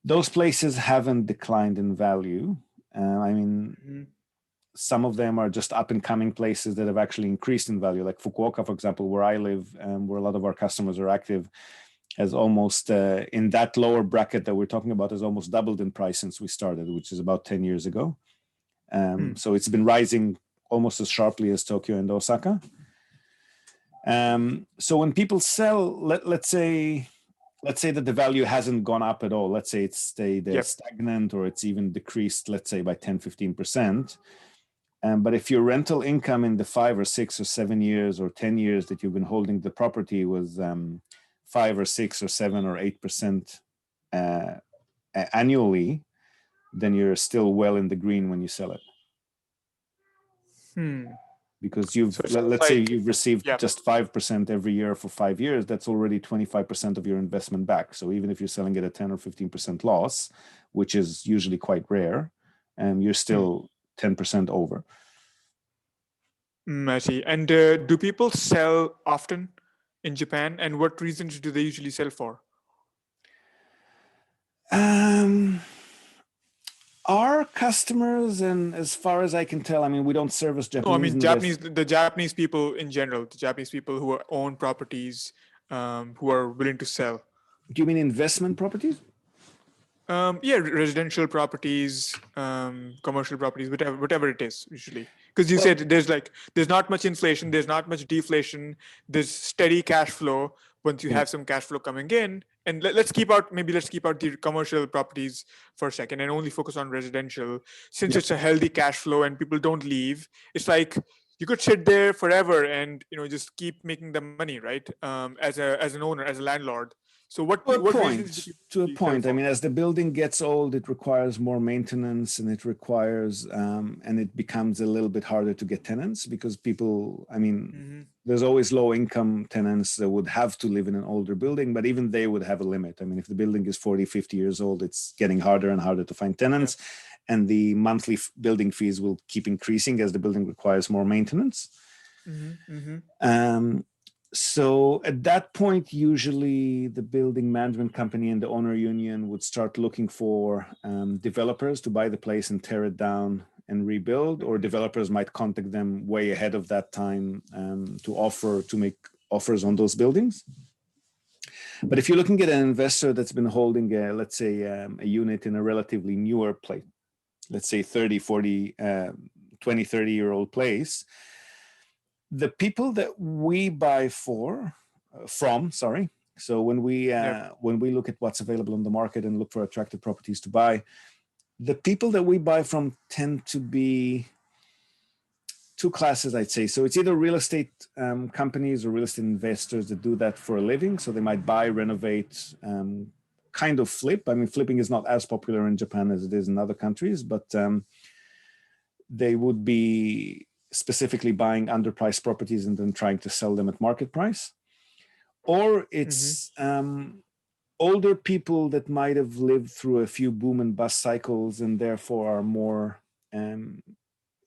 those places haven't declined in value. I mean, some of them are just up and coming places that have actually increased in value, like Fukuoka, for example, where I live, where a lot of our customers are active, has almost, in that lower bracket that we're talking about, has almost doubled in price since we started, which is about 10 years ago. So it's been rising almost as sharply as Tokyo and Osaka. So when people sell, let's say that the value hasn't gone up at all. Let's say it's stayed stagnant, or it's even decreased, let's say by 10, 15%. But if your rental income in the 5 or 6 or 7 years or 10 years that you've been holding the property was 5 or 6 or 7 or 8% annually, then you're still well in the green when you sell it. Because let's say you've received just 5% every year for 5 years, that's already 25% of your investment back. So even if you're selling it at 10 or 15% loss, which is usually quite rare, you're still 10% over. I see. And do people sell often in Japan? And what reasons do they usually sell for? Our customers, and as far as I can tell, I mean, we don't service Japanese. No, I mean, the Japanese people in general, the Japanese people who own properties, who are willing to sell. Do you mean investment properties? Residential properties, commercial properties, whatever it is, usually. Because you said there's not much inflation, there's not much deflation, there's steady cash flow once you have some cash flow coming in. And let's keep out the commercial properties for a second and only focus on residential. Since it's a healthy cash flow and people don't leave, it's like you could sit there forever and just keep making the money, right? As an owner, as a landlord. So to a point. I mean, as the building gets old, it requires more maintenance, and it requires and it becomes a little bit harder to get tenants because people, I mean, there's always low income tenants that would have to live in an older building, but even they would have a limit. I mean, if the building is 40, 50 years old, it's getting harder and harder to find tenants, and the monthly building fees will keep increasing as the building requires more maintenance. So at that point, usually the building management company and the owner union would start looking for developers to buy the place and tear it down and rebuild, or developers might contact them way ahead of that time to make offers on those buildings. But if you're looking at an investor that's been holding, let's say, a unit in a relatively newer place, let's say 30, 40, 20, 30-year-old place, the people that we buy from, so when we look at what's available on the market and look for attractive properties to buy, the people that we buy from tend to be two classes, I'd say. So it's either real estate companies or real estate investors that do that for a living. So they might buy, renovate, kind of flip. I mean, flipping is not as popular in Japan as it is in other countries, but they would be specifically buying underpriced properties and then trying to sell them at market price. Or it's older people that might have lived through a few boom and bust cycles and therefore are more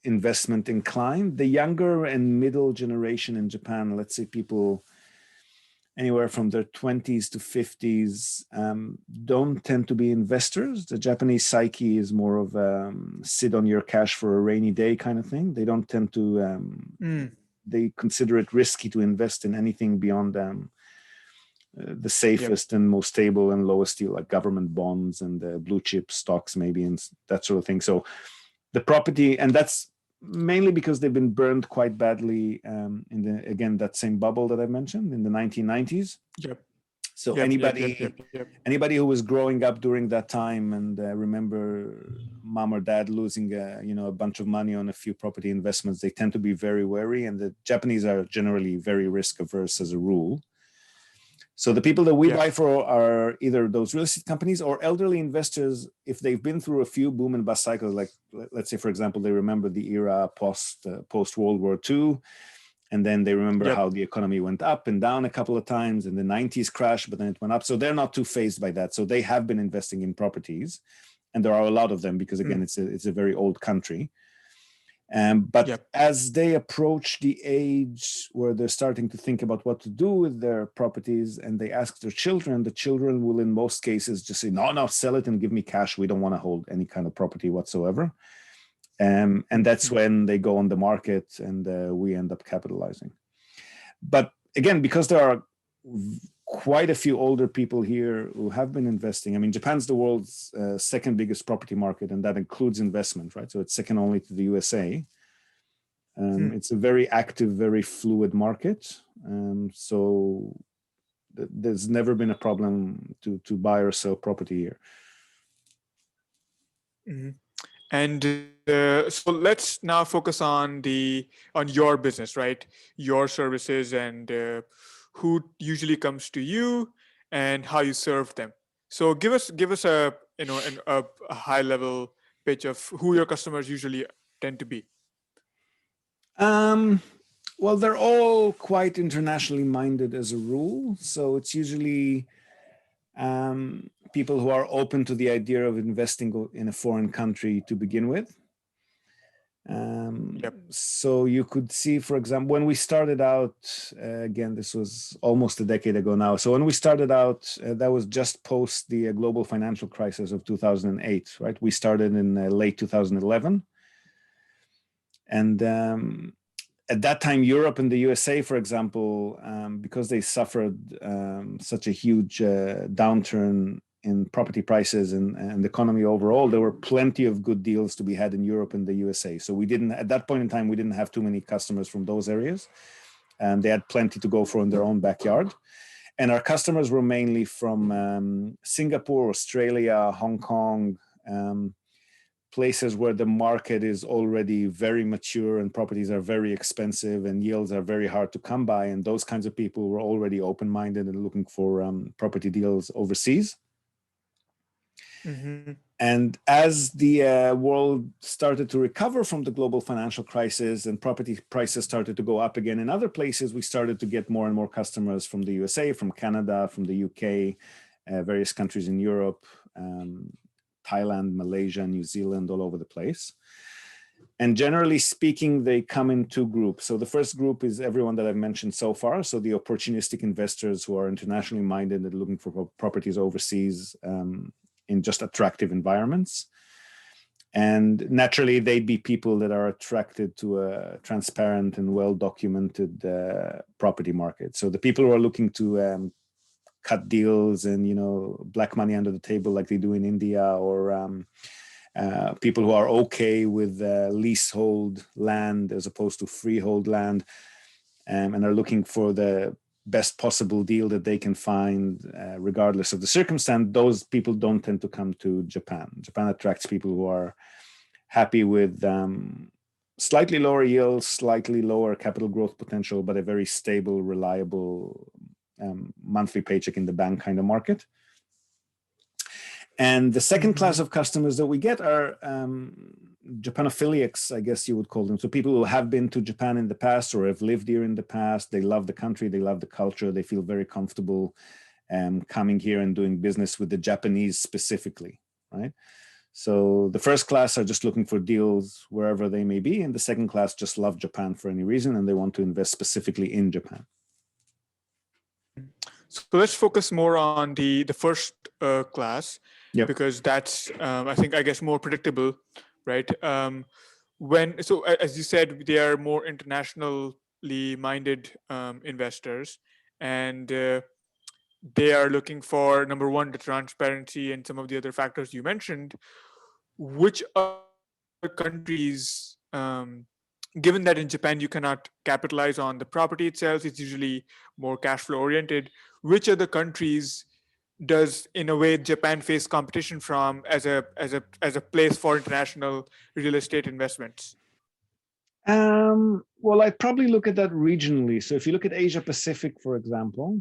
investment inclined. The younger and middle generation in Japan, let's say people anywhere from their 20s to 50s, don't tend to be investors. The Japanese psyche is more of sit on your cash for a rainy day kind of thing. They don't tend to, they consider it risky to invest in anything beyond the safest and most stable and lowest yield, like government bonds and blue chip stocks, maybe, and that sort of thing. So the property, and that's mainly because they've been burned quite badly in the, again, that same bubble that I mentioned in the 1990s. So anybody who was growing up during that time and remember mom or dad losing a bunch of money on a few property investments, they tend to be very wary, and the Japanese are generally very risk averse as a rule. So the people that we buy for are either those real estate companies or elderly investors. If they've been through a few boom and bust cycles, like let's say, for example, they remember the era post World War II, and then they remember how the economy went up and down a couple of times, and the 90s crashed, but then it went up. So they're not too fazed by that. So they have been investing in properties, and there are a lot of them because, again, it's a very old country. But as they approach the age where they're starting to think about what to do with their properties and they ask their children, the children will in most cases just say, no, sell it and give me cash. We don't want to hold any kind of property whatsoever. And that's when they go on the market and we end up capitalizing. But again, because there are quite a few older people here who have been investing. I mean, Japan's the world's second biggest property market, and that includes investment, right? So it's second only to the USA. It's a very active, very fluid market. So there's never been a problem to buy or sell property here. And so let's now focus on your business, right? Your services and who usually comes to you and how you serve them. So give us a a high level pitch of who your customers usually tend to be. Well, they're all quite internationally minded as a rule. So it's usually people who are open to the idea of investing in a foreign country to begin with. So you could see, for example, when we started out, again, this was almost a decade ago now. So when we started out, that was just post the global financial crisis of 2008, right? We started in late 2011. And at that time, Europe and the USA, for example, because they suffered such a huge downturn in property prices and the economy overall, there were plenty of good deals to be had in Europe and the USA. So we didn't, at that point in time, we didn't have too many customers from those areas. They had plenty to go for in their own backyard. And our customers were mainly from Singapore, Australia, Hong Kong, places where the market is already very mature and properties are very expensive and yields are very hard to come by. And those kinds of people were already open-minded and looking for property deals overseas. And as the world started to recover from the global financial crisis and property prices started to go up again in other places, we started to get more and more customers from the USA, from Canada, from the UK, various countries in Europe, Thailand, Malaysia, New Zealand, all over the place. And generally speaking, they come in two groups. So the first group is everyone that I've mentioned so far. So the opportunistic investors who are internationally minded and looking for properties overseas in just attractive environments. And naturally, they'd be people that are attracted to a transparent and well-documented property market. So the people who are looking to cut deals and, black money under the table like they do in India, or people who are okay with leasehold land as opposed to freehold land, and are looking for the best possible deal that they can find regardless of the circumstance, those people don't tend to come to Japan. Japan attracts people who are happy with slightly lower yields, slightly lower capital growth potential, but a very stable, reliable monthly paycheck in the bank kind of market. And the second class of customers that we get are Japanophiliacs, I guess you would call them. So people who have been to Japan in the past or have lived here in the past. They love the country, they love the culture, they feel very comfortable coming here and doing business with the Japanese specifically, right? So the first class are just looking for deals wherever they may be, and the second class just love Japan for any reason, and they want to invest specifically in Japan. So let's focus more on the first class, because that's I guess more predictable, right? As you said, they are more internationally minded investors, and they are looking for, number one, the transparency and some of the other factors you mentioned. Which other countries, given that in Japan you cannot capitalize on the property itself, it's usually more cash flow oriented, which other countries does, in a way, Japan face competition from as a place for international real estate investments? Well, I'd probably look at that regionally. So if you look at Asia Pacific, for example,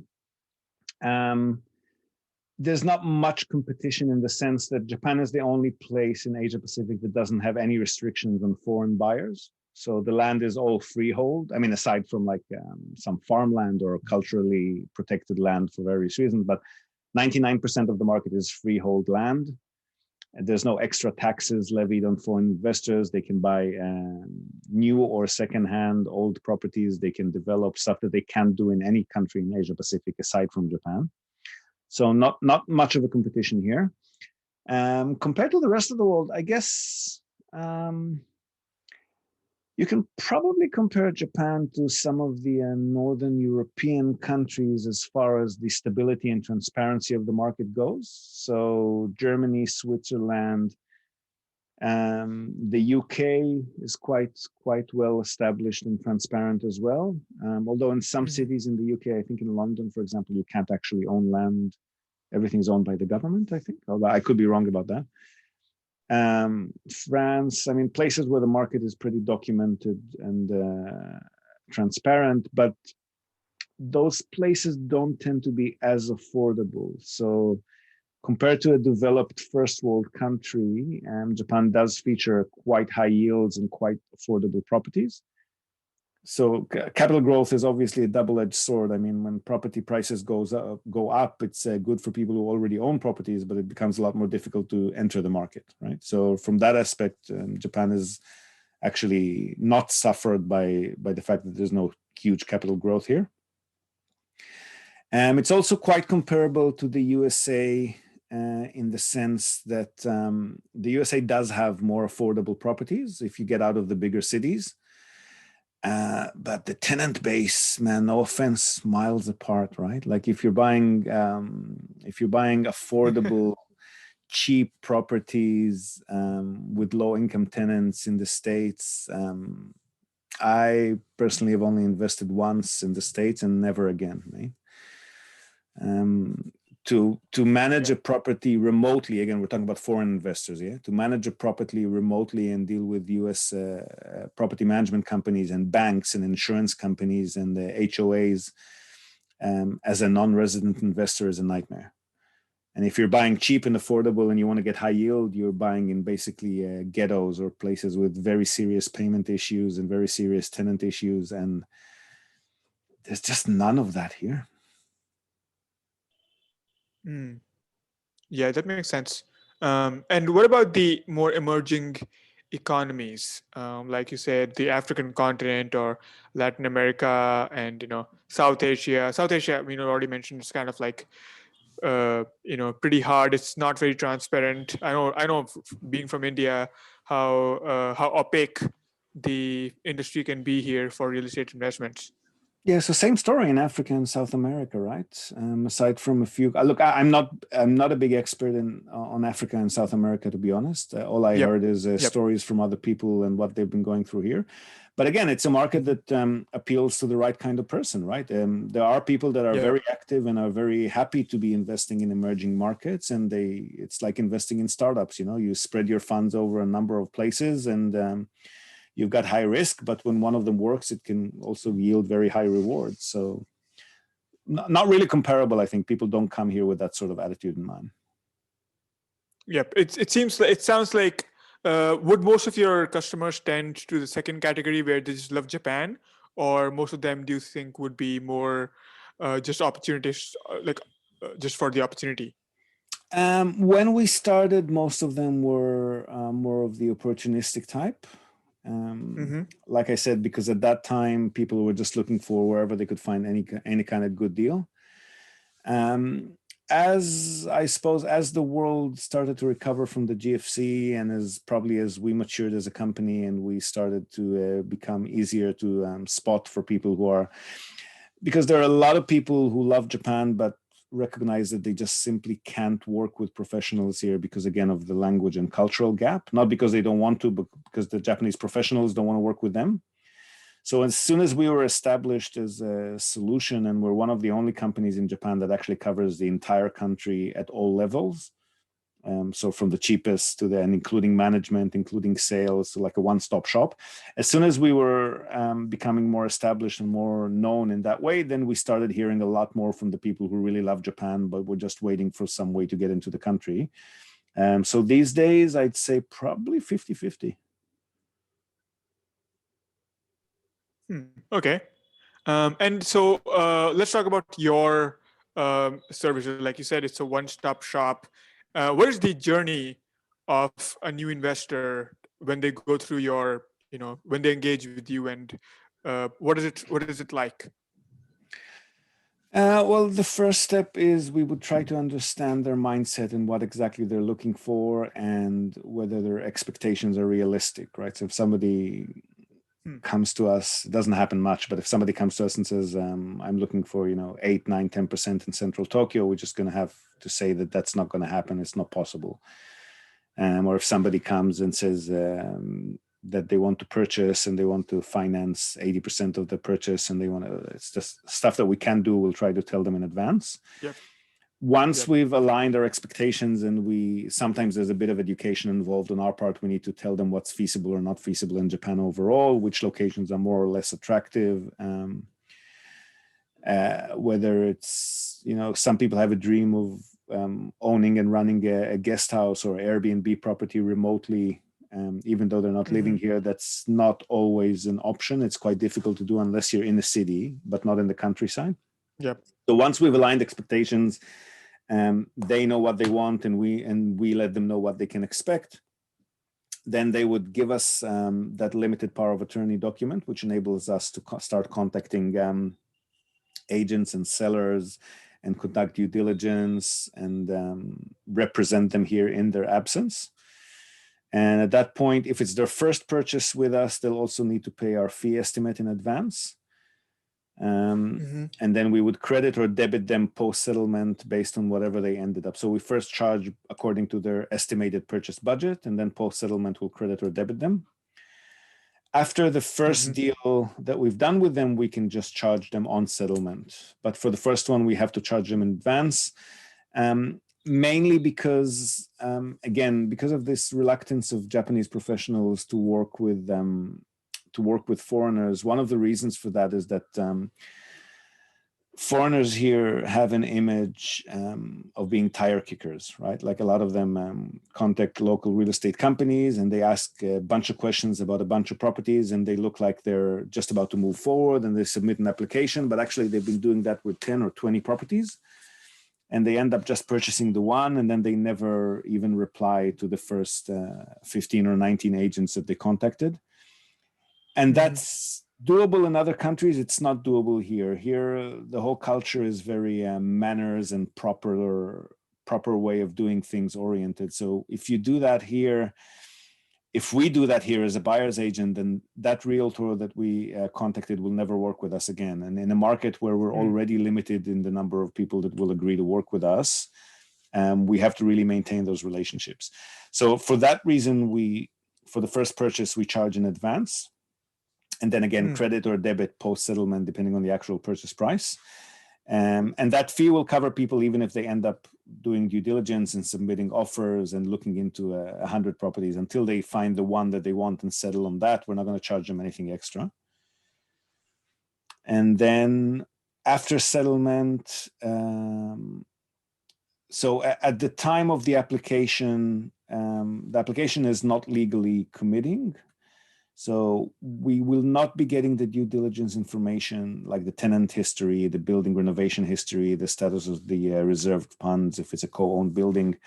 there's not much competition in the sense that Japan is the only place in Asia Pacific that doesn't have any restrictions on foreign buyers. So the land is all freehold. I mean, aside from like some farmland or culturally protected land for various reasons, but 99% of the market is freehold land. And there's no extra taxes levied on foreign investors. They can buy new or secondhand old properties. They can develop stuff that they can't do in any country in Asia Pacific aside from Japan. So not much of a competition here. Compared to the rest of the world, I guess you can probably compare Japan to some of the Northern European countries as far as the stability and transparency of the market goes. So Germany, Switzerland, the UK is quite well established and transparent as well. Although in some cities in the UK, I think in London, for example, you can't actually own land. Everything's owned by the government, I think. Although I could be wrong about that. France, I mean, places where the market is pretty documented and transparent, but those places don't tend to be as affordable. So compared to a developed first world country, Japan does feature quite high yields and quite affordable properties. So capital growth is obviously a double-edged sword. I mean, when property prices go up, it's good for people who already own properties, but it becomes a lot more difficult to enter the market, right? So from that aspect, Japan is actually not suffered by the fact that there's no huge capital growth here. It's also quite comparable to the USA in the sense that the USA does have more affordable properties if you get out of the bigger cities. But the tenant base, man, no offense, miles apart, right? Like if you're buying affordable, cheap properties with low-income tenants in the States, I personally have only invested once in the States and never again, right? To manage a property remotely, again, we're talking about foreign investors, yeah? To manage a property remotely and deal with US property management companies and banks and insurance companies and the HOAs as a non-resident investor is a nightmare. And if you're buying cheap and affordable and you want to get high yield, you're buying in basically ghettos or places with very serious payment issues and very serious tenant issues. And there's just none of that here. Yeah, that makes sense. And what about the more emerging economies, like you said, the African continent or Latin America and South Asia? South Asia, already mentioned, it's kind of like pretty hard. It's not very transparent. I know, being from India, how opaque the industry can be here for real estate investments. Yeah, so same story in Africa and South America, right? Aside from a few, look, I'm not a big expert on Africa and South America, to be honest. All I heard is stories from other people and what they've been going through here. But again, it's a market that appeals to the right kind of person, right? There are people that are very active and are very happy to be investing in emerging markets, and it's like investing in startups. You spread your funds over a number of places, and you've got high risk, but when one of them works, it can also yield very high rewards. So not really comparable. I think people don't come here with that sort of attitude in mind. Yep. It sounds like, would most of your customers tend to the second category where they just love Japan, or most of them do you think would be more just opportunities, like just for the opportunity? When we started, most of them were more of the opportunistic type. Like I said, because at that time people were just looking for wherever they could find any kind of good deal. As I suppose, as the world started to recover from the GFC, and as we matured as a company and we started to become easier to spot for people who are, because there are a lot of people who love Japan but recognize that they just simply can't work with professionals here because, again, of the language and cultural gap, not because they don't want to, but because the Japanese professionals don't want to work with them. So as soon as we were established as a solution, and we're one of the only companies in Japan that actually covers the entire country at all levels, so from the cheapest to and including management, including sales, so like a one-stop shop. As soon as we were becoming more established and more known in that way, then we started hearing a lot more from the people who really love Japan, but were just waiting for some way to get into the country. So these days, I'd say probably 50-50. Okay. And so let's talk about your services. Like you said, it's a one-stop shop. What is the journey of a new investor when they go through your, when they engage with you, and what is it like? Well, the first step is we would try to understand their mindset and what exactly they're looking for and whether their expectations are realistic, right? So if somebody comes to us, it doesn't happen much, but if somebody comes to us and says, I'm looking for, 8, 9, 10% in central Tokyo, we're just going to have to say that that's not going to happen. It's not possible. Or if somebody comes and says that they want to purchase and they want to finance 80% of the purchase and it's just stuff that we can do, we'll try to tell them in advance. Yep. Once we've aligned our expectations, and sometimes there's a bit of education involved on our part, we need to tell them what's feasible or not feasible in Japan overall, which locations are more or less attractive, whether it's, some people have a dream of owning and running a guest house or Airbnb property remotely, even though they're not living here. That's not always an option. It's quite difficult to do unless you're in the city, but not in the countryside. Yep. So once we've aligned expectations, they know what they want, and we let them know what they can expect. Then they would give us that limited power of attorney document, which enables us to start contacting agents and sellers and conduct due diligence and represent them here in their absence. And at that point, if it's their first purchase with us, they'll also need to pay our fee estimate in advance. And then we would credit or debit them post-settlement based on whatever they ended up. So we first charge according to their estimated purchase budget, and then post-settlement we'll credit or debit them. After the first deal that we've done with them, we can just charge them on settlement. But for the first one, we have to charge them in advance, mainly because, again, because of this reluctance of Japanese professionals to work with foreigners. One of the reasons for that is that foreigners here have an image of being tire kickers, right? Like a lot of them contact local real estate companies and they ask a bunch of questions about a bunch of properties, and they look like they're just about to move forward, and they submit an application, but actually they've been doing that with 10 or 20 properties. And they end up just purchasing the one, and then they never even reply to the first 15 or 19 agents that they contacted. And that's doable in other countries. It's not doable here. Here, the whole culture is very manners and proper way of doing things oriented. So if you do that here, if we do that here as a buyer's agent, then that realtor that we contacted will never work with us again. And in a market where we're already limited in the number of people that will agree to work with us, we have to really maintain those relationships. So for that reason, for the first purchase, we charge in advance. And then again, credit or debit post-settlement, depending on the actual purchase price. And that fee will cover people even if they end up doing due diligence and submitting offers and looking into 100 properties. Until they find the one that they want and settle on that, we're not going to charge them anything extra. And then after settlement, so at the time of the application is not legally committing. So we will not be getting the due diligence information like the tenant history, the building renovation history, the status of the reserved funds, if it's a co-owned building.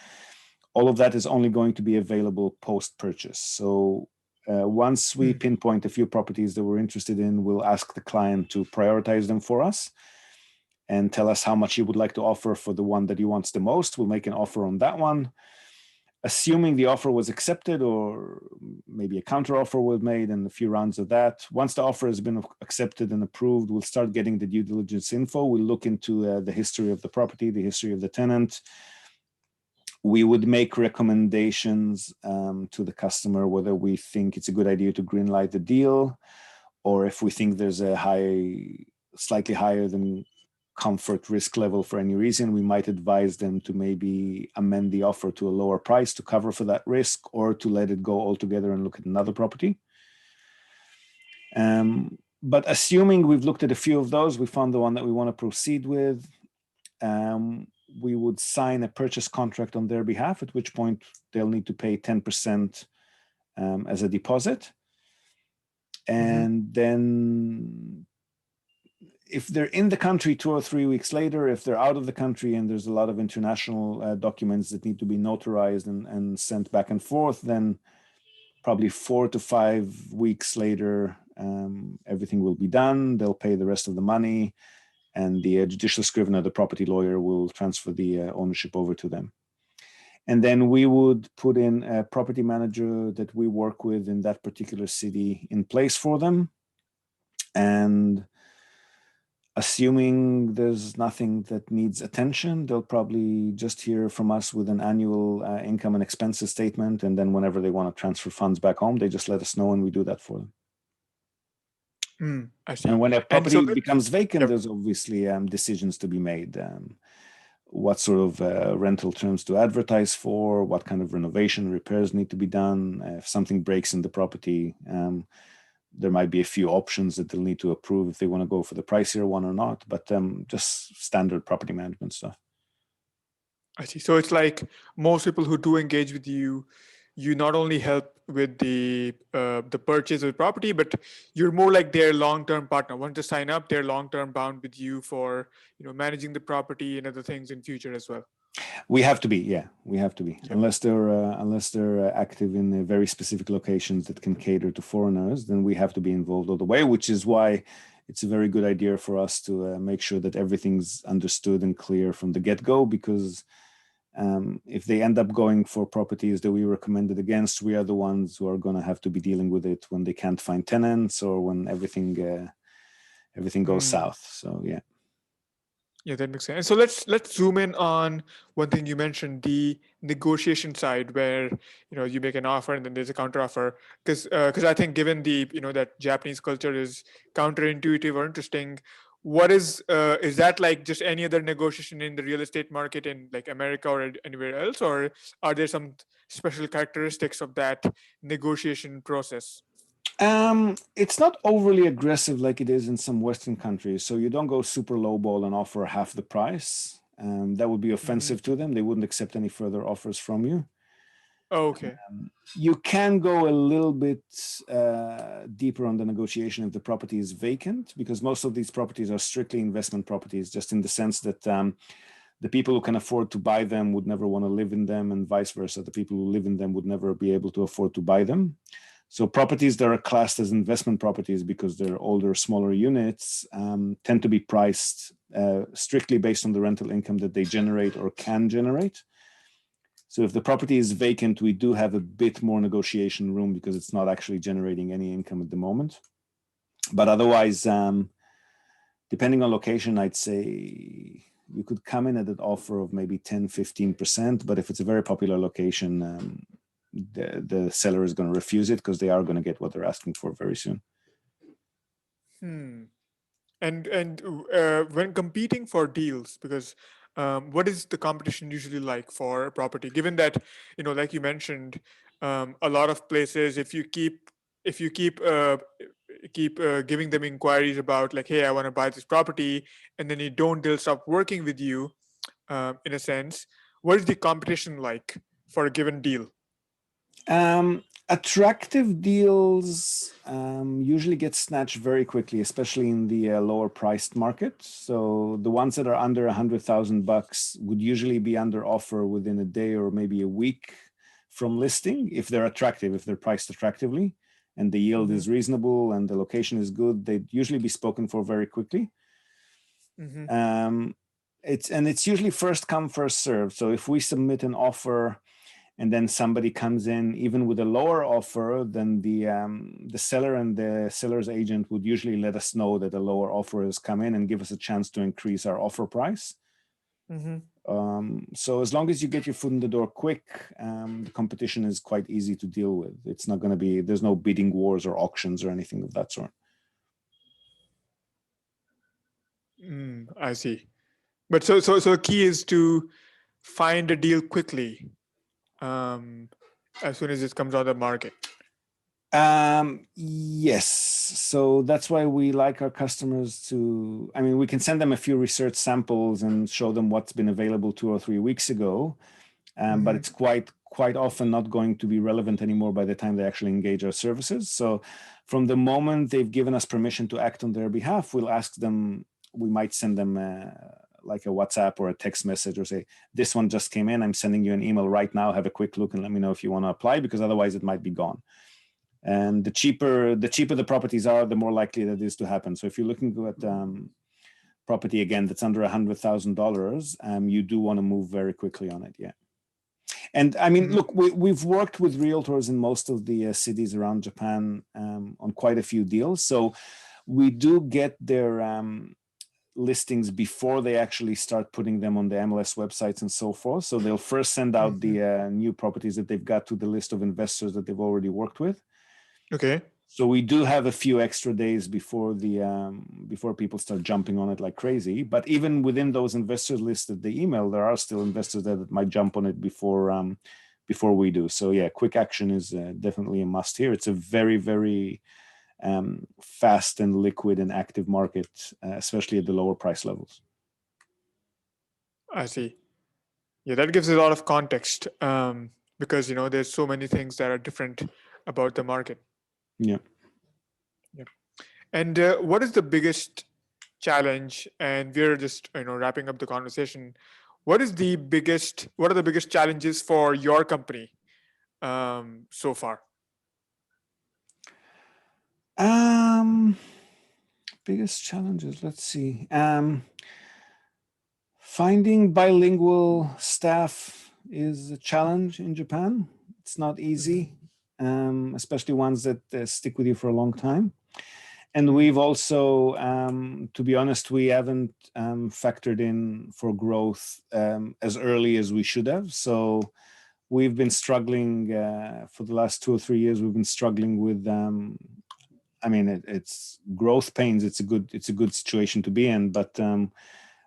All of that is only going to be available post-purchase. So once we pinpoint a few properties that we're interested in, we'll ask the client to prioritize them for us and tell us how much he would like to offer for the one that he wants the most. We'll make an offer on that one. Assuming the offer was accepted, or maybe a counter offer was made and a few rounds of that. Once the offer has been accepted and approved, we'll start getting the due diligence info. We'll look into the history of the property, the history of the tenant. We would make recommendations to the customer whether we think it's a good idea to greenlight the deal, or if we think there's a slightly higher than comfort risk level for any reason, we might advise them to maybe amend the offer to a lower price to cover for that risk, or to let it go altogether and look at another property. But assuming we've looked at a few of those, we found the one that we want to proceed with, we would sign a purchase contract on their behalf, at which point they'll need to pay 10% as a deposit. And then if they're in the country 2 or 3 weeks later, if they're out of the country and there's a lot of international documents that need to be notarized and sent back and forth, then probably 4 to 5 weeks later, everything will be done. They'll pay the rest of the money, and the judicial scrivener, the property lawyer, will transfer the ownership over to them. And then we would put in a property manager that we work with in that particular city in place for them. And assuming there's nothing that needs attention, they'll probably just hear from us with an annual income and expenses statement. And then whenever they want to transfer funds back home, they just let us know and we do that for them. I see. And when a property becomes vacant, there's obviously decisions to be made. What sort of rental terms to advertise for, what kind of renovation repairs need to be done. If something breaks in the property, there might be a few options that they'll need to approve if they want to go for the pricier one or not, but just standard property management stuff. I see. So it's like most people who do engage with you, you not only help with the purchase of the property, but you're more like their long-term partner. Once they sign up, they're long-term bound with you for managing the property and other things in future as well. We have to be, we have to be. Yep. Unless they're active in very specific locations that can cater to foreigners, then we have to be involved all the way, which is why it's a very good idea for us to make sure that everything's understood and clear from the get-go, because if they end up going for properties that we recommended against, we are the ones who are going to have to be dealing with it when they can't find tenants or when everything goes south. So yeah, that makes sense. So let's zoom in on one thing you mentioned, the negotiation side, where you make an offer and then there's a counter offer. Because I think given the that Japanese culture is counterintuitive or interesting, what is that like just any other negotiation in the real estate market in like America or anywhere else, or are there some special characteristics of that negotiation process? It's not overly aggressive like it is in some Western countries. So you don't go super lowball and offer half the price. That would be offensive to them. They wouldn't accept any further offers from you. Oh, okay. You can go a little bit deeper on the negotiation if the property is vacant, because most of these properties are strictly investment properties, just in the sense that the people who can afford to buy them would never want to live in them, and vice versa. The people who live in them would never be able to afford to buy them. So properties that are classed as investment properties because they're older, smaller units tend to be priced strictly based on the rental income that they generate or can generate. So if the property is vacant, we do have a bit more negotiation room because it's not actually generating any income at the moment. But otherwise, depending on location, I'd say you could come in at an offer of maybe 10, 15%. But if it's a very popular location, the seller is going to refuse it because they are going to get what they're asking for very soon. And when competing for deals, because what is the competition usually like for a property? Given that like you mentioned, a lot of places, if you keep giving them inquiries about like, hey, I want to buy this property, and then they'll stop working with you. In a sense, what is the competition like for a given deal? Attractive deals usually get snatched very quickly, especially in the lower priced market. So the ones that are under $100,000 would usually be under offer within a day or maybe a week from listing if they're attractive, if they're priced attractively and the yield Mm-hmm. is reasonable and the location is good, they'd usually be spoken for very quickly. Mm-hmm. It's usually first come, first served. So if we submit an offer and then somebody comes in even with a lower offer, then the seller and the seller's agent would usually let us know that a lower offer has come in and give us a chance to increase our offer price. Mm-hmm. So as long as you get your foot in the door quick, the competition is quite easy to deal with. It's not going to be, there's no bidding wars or auctions or anything of that sort. I see. But so the key is to find a deal quickly, um, as soon as it comes on the market. Yes. So that's why we like our customers to, I mean, we can send them a few research samples and show them what's been available 2 or 3 weeks ago. But it's quite often not going to be relevant anymore by the time they actually engage our services. So from the moment they've given us permission to act on their behalf, we'll ask them, we might send them like a WhatsApp or a text message or say, this one just came in, I'm sending you an email right now, have a quick look and let me know if you want to apply, because otherwise it might be gone. And the cheaper the properties are, the more likely that is to happen. So if you're looking at property again that's under $100,000, you do want to move very quickly on it. Yeah. And I mean, look, we've worked with realtors in most of the cities around Japan on quite a few deals. So we do get their listings before they actually start putting them on the MLS websites and so forth. So they'll first send out the new properties that they've got to the list of investors that they've already worked with. Okay. So we do have a few extra days before before people start jumping on it like crazy. But even within those investors lists that they email, there are still investors that might jump on it before we do. So yeah, quick action is definitely a must here. It's a very, very fast and liquid and active market, especially at the lower price levels. I see. Yeah, that gives a lot of context, because there's so many things that are different about the market. Yeah. Yeah. And what is the biggest challenge? And we're just wrapping up the conversation. What are the biggest challenges for your company so far? Biggest challenges. Let's see. Finding bilingual staff is a challenge in Japan. It's not easy, especially ones that stick with you for a long time. And we've also, to be honest, we haven't factored in for growth as early as we should have. So we've been struggling for the last 2 or 3 years. We've been struggling with, I mean, it's growth pains. It's a good situation to be in, but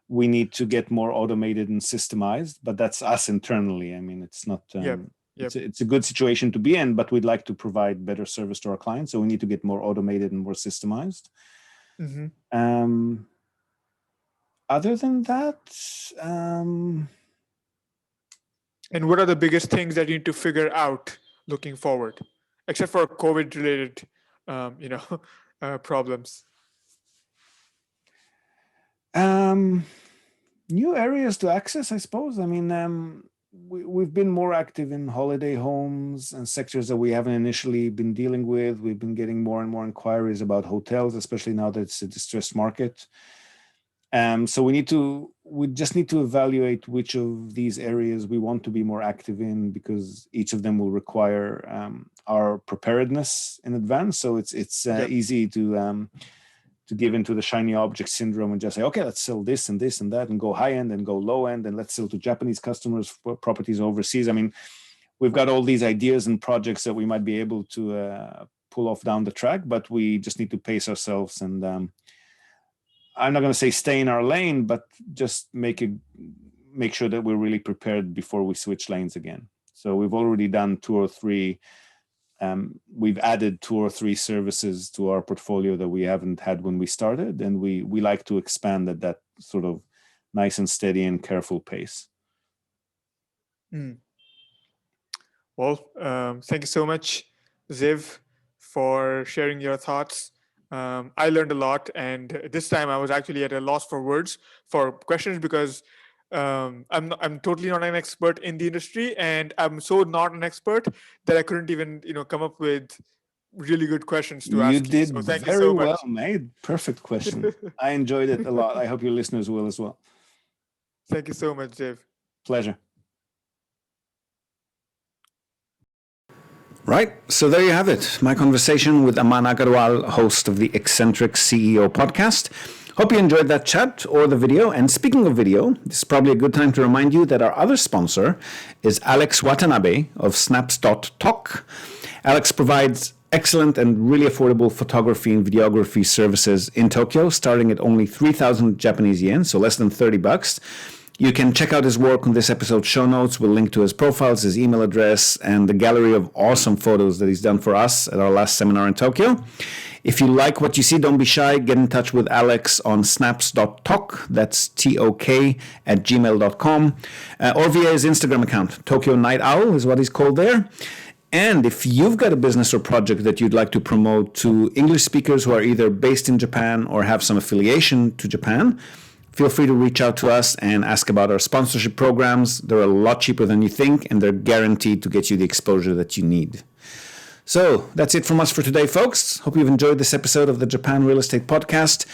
we need to get more automated and systemized. But that's us internally. I mean, it's not. Yep. It's a good situation to be in, but we'd like to provide better service to our clients. So we need to get more automated and more systemized. Other than that, And what are the biggest things that you need to figure out looking forward, except for COVID-related, problems? new areas to access, I suppose. I mean, we've been more active in holiday homes and sectors that we haven't initially been dealing with. We've been getting more and more inquiries about hotels, especially now that it's a distressed market. So we just need to evaluate which of these areas we want to be more active in, because each of them will require our preparedness in advance. So it's easy to give into the shiny object syndrome and just say, okay, let's sell this and this and that and go high end and go low end and let's sell to Japanese customers for properties overseas. I mean, we've got all these ideas and projects that we might be able to pull off down the track, but we just need to pace ourselves and I'm not going to say stay in our lane, but just make sure that we're really prepared before we switch lanes again. So we've already done 2 or 3. We've added 2 or 3 services to our portfolio that we haven't had when we started, and we like to expand at that sort of nice and steady and careful pace. Well, thank you so much, Ziv, for sharing your thoughts. I learned a lot, and this time I was actually at a loss for words for questions because I'm totally not an expert in the industry, and I'm so not an expert that I couldn't even come up with really good questions to You ask you. did So thank you very so well, much. mate. Perfect question. I enjoyed it a lot. I hope your listeners will as well. Thank you so much, Ziv. Pleasure. Right, so there you have it. My conversation with Aman Agarwal, host of the Eccentric CEO podcast. Hope you enjoyed that chat or the video. And speaking of video, this is probably a good time to remind you that our other sponsor is Alex Watanabe of Snaps.talk. Alex provides excellent and really affordable photography and videography services in Tokyo, starting at only 3,000 Japanese yen, so less than $30. You can check out his work on this episode's show notes. We'll link to his profiles, his email address, and the gallery of awesome photos that he's done for us at our last seminar in Tokyo. If you like what you see, don't be shy. Get in touch with Alex on snaps.talk. That's TOK at gmail.com. Or via his Instagram account. Tokyo Night Owl is what he's called there. And if you've got a business or project that you'd like to promote to English speakers who are either based in Japan or have some affiliation to Japan, feel free to reach out to us and ask about our sponsorship programs. They're a lot cheaper than you think, and they're guaranteed to get you the exposure that you need. So that's it from us for today, folks. Hope you've enjoyed this episode of the Japan Real Estate Podcast.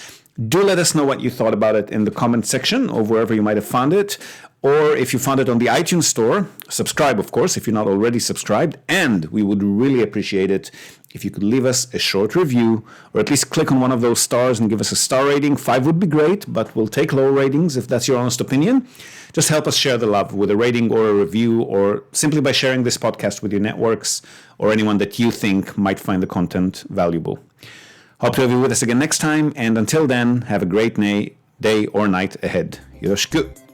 Do let us know what you thought about it in the comment section or wherever you might have found it. Or if you found it on the iTunes store, subscribe, of course, if you're not already subscribed. And we would really appreciate it if you could leave us a short review or at least click on one of those stars and give us a star rating. 5 would be great, but we'll take low ratings if that's your honest opinion. Just help us share the love with a rating or a review, or simply by sharing this podcast with your networks or anyone that you think might find the content valuable. Hope to have you with us again next time, and until then, have a great day or night ahead. Yoroshiku.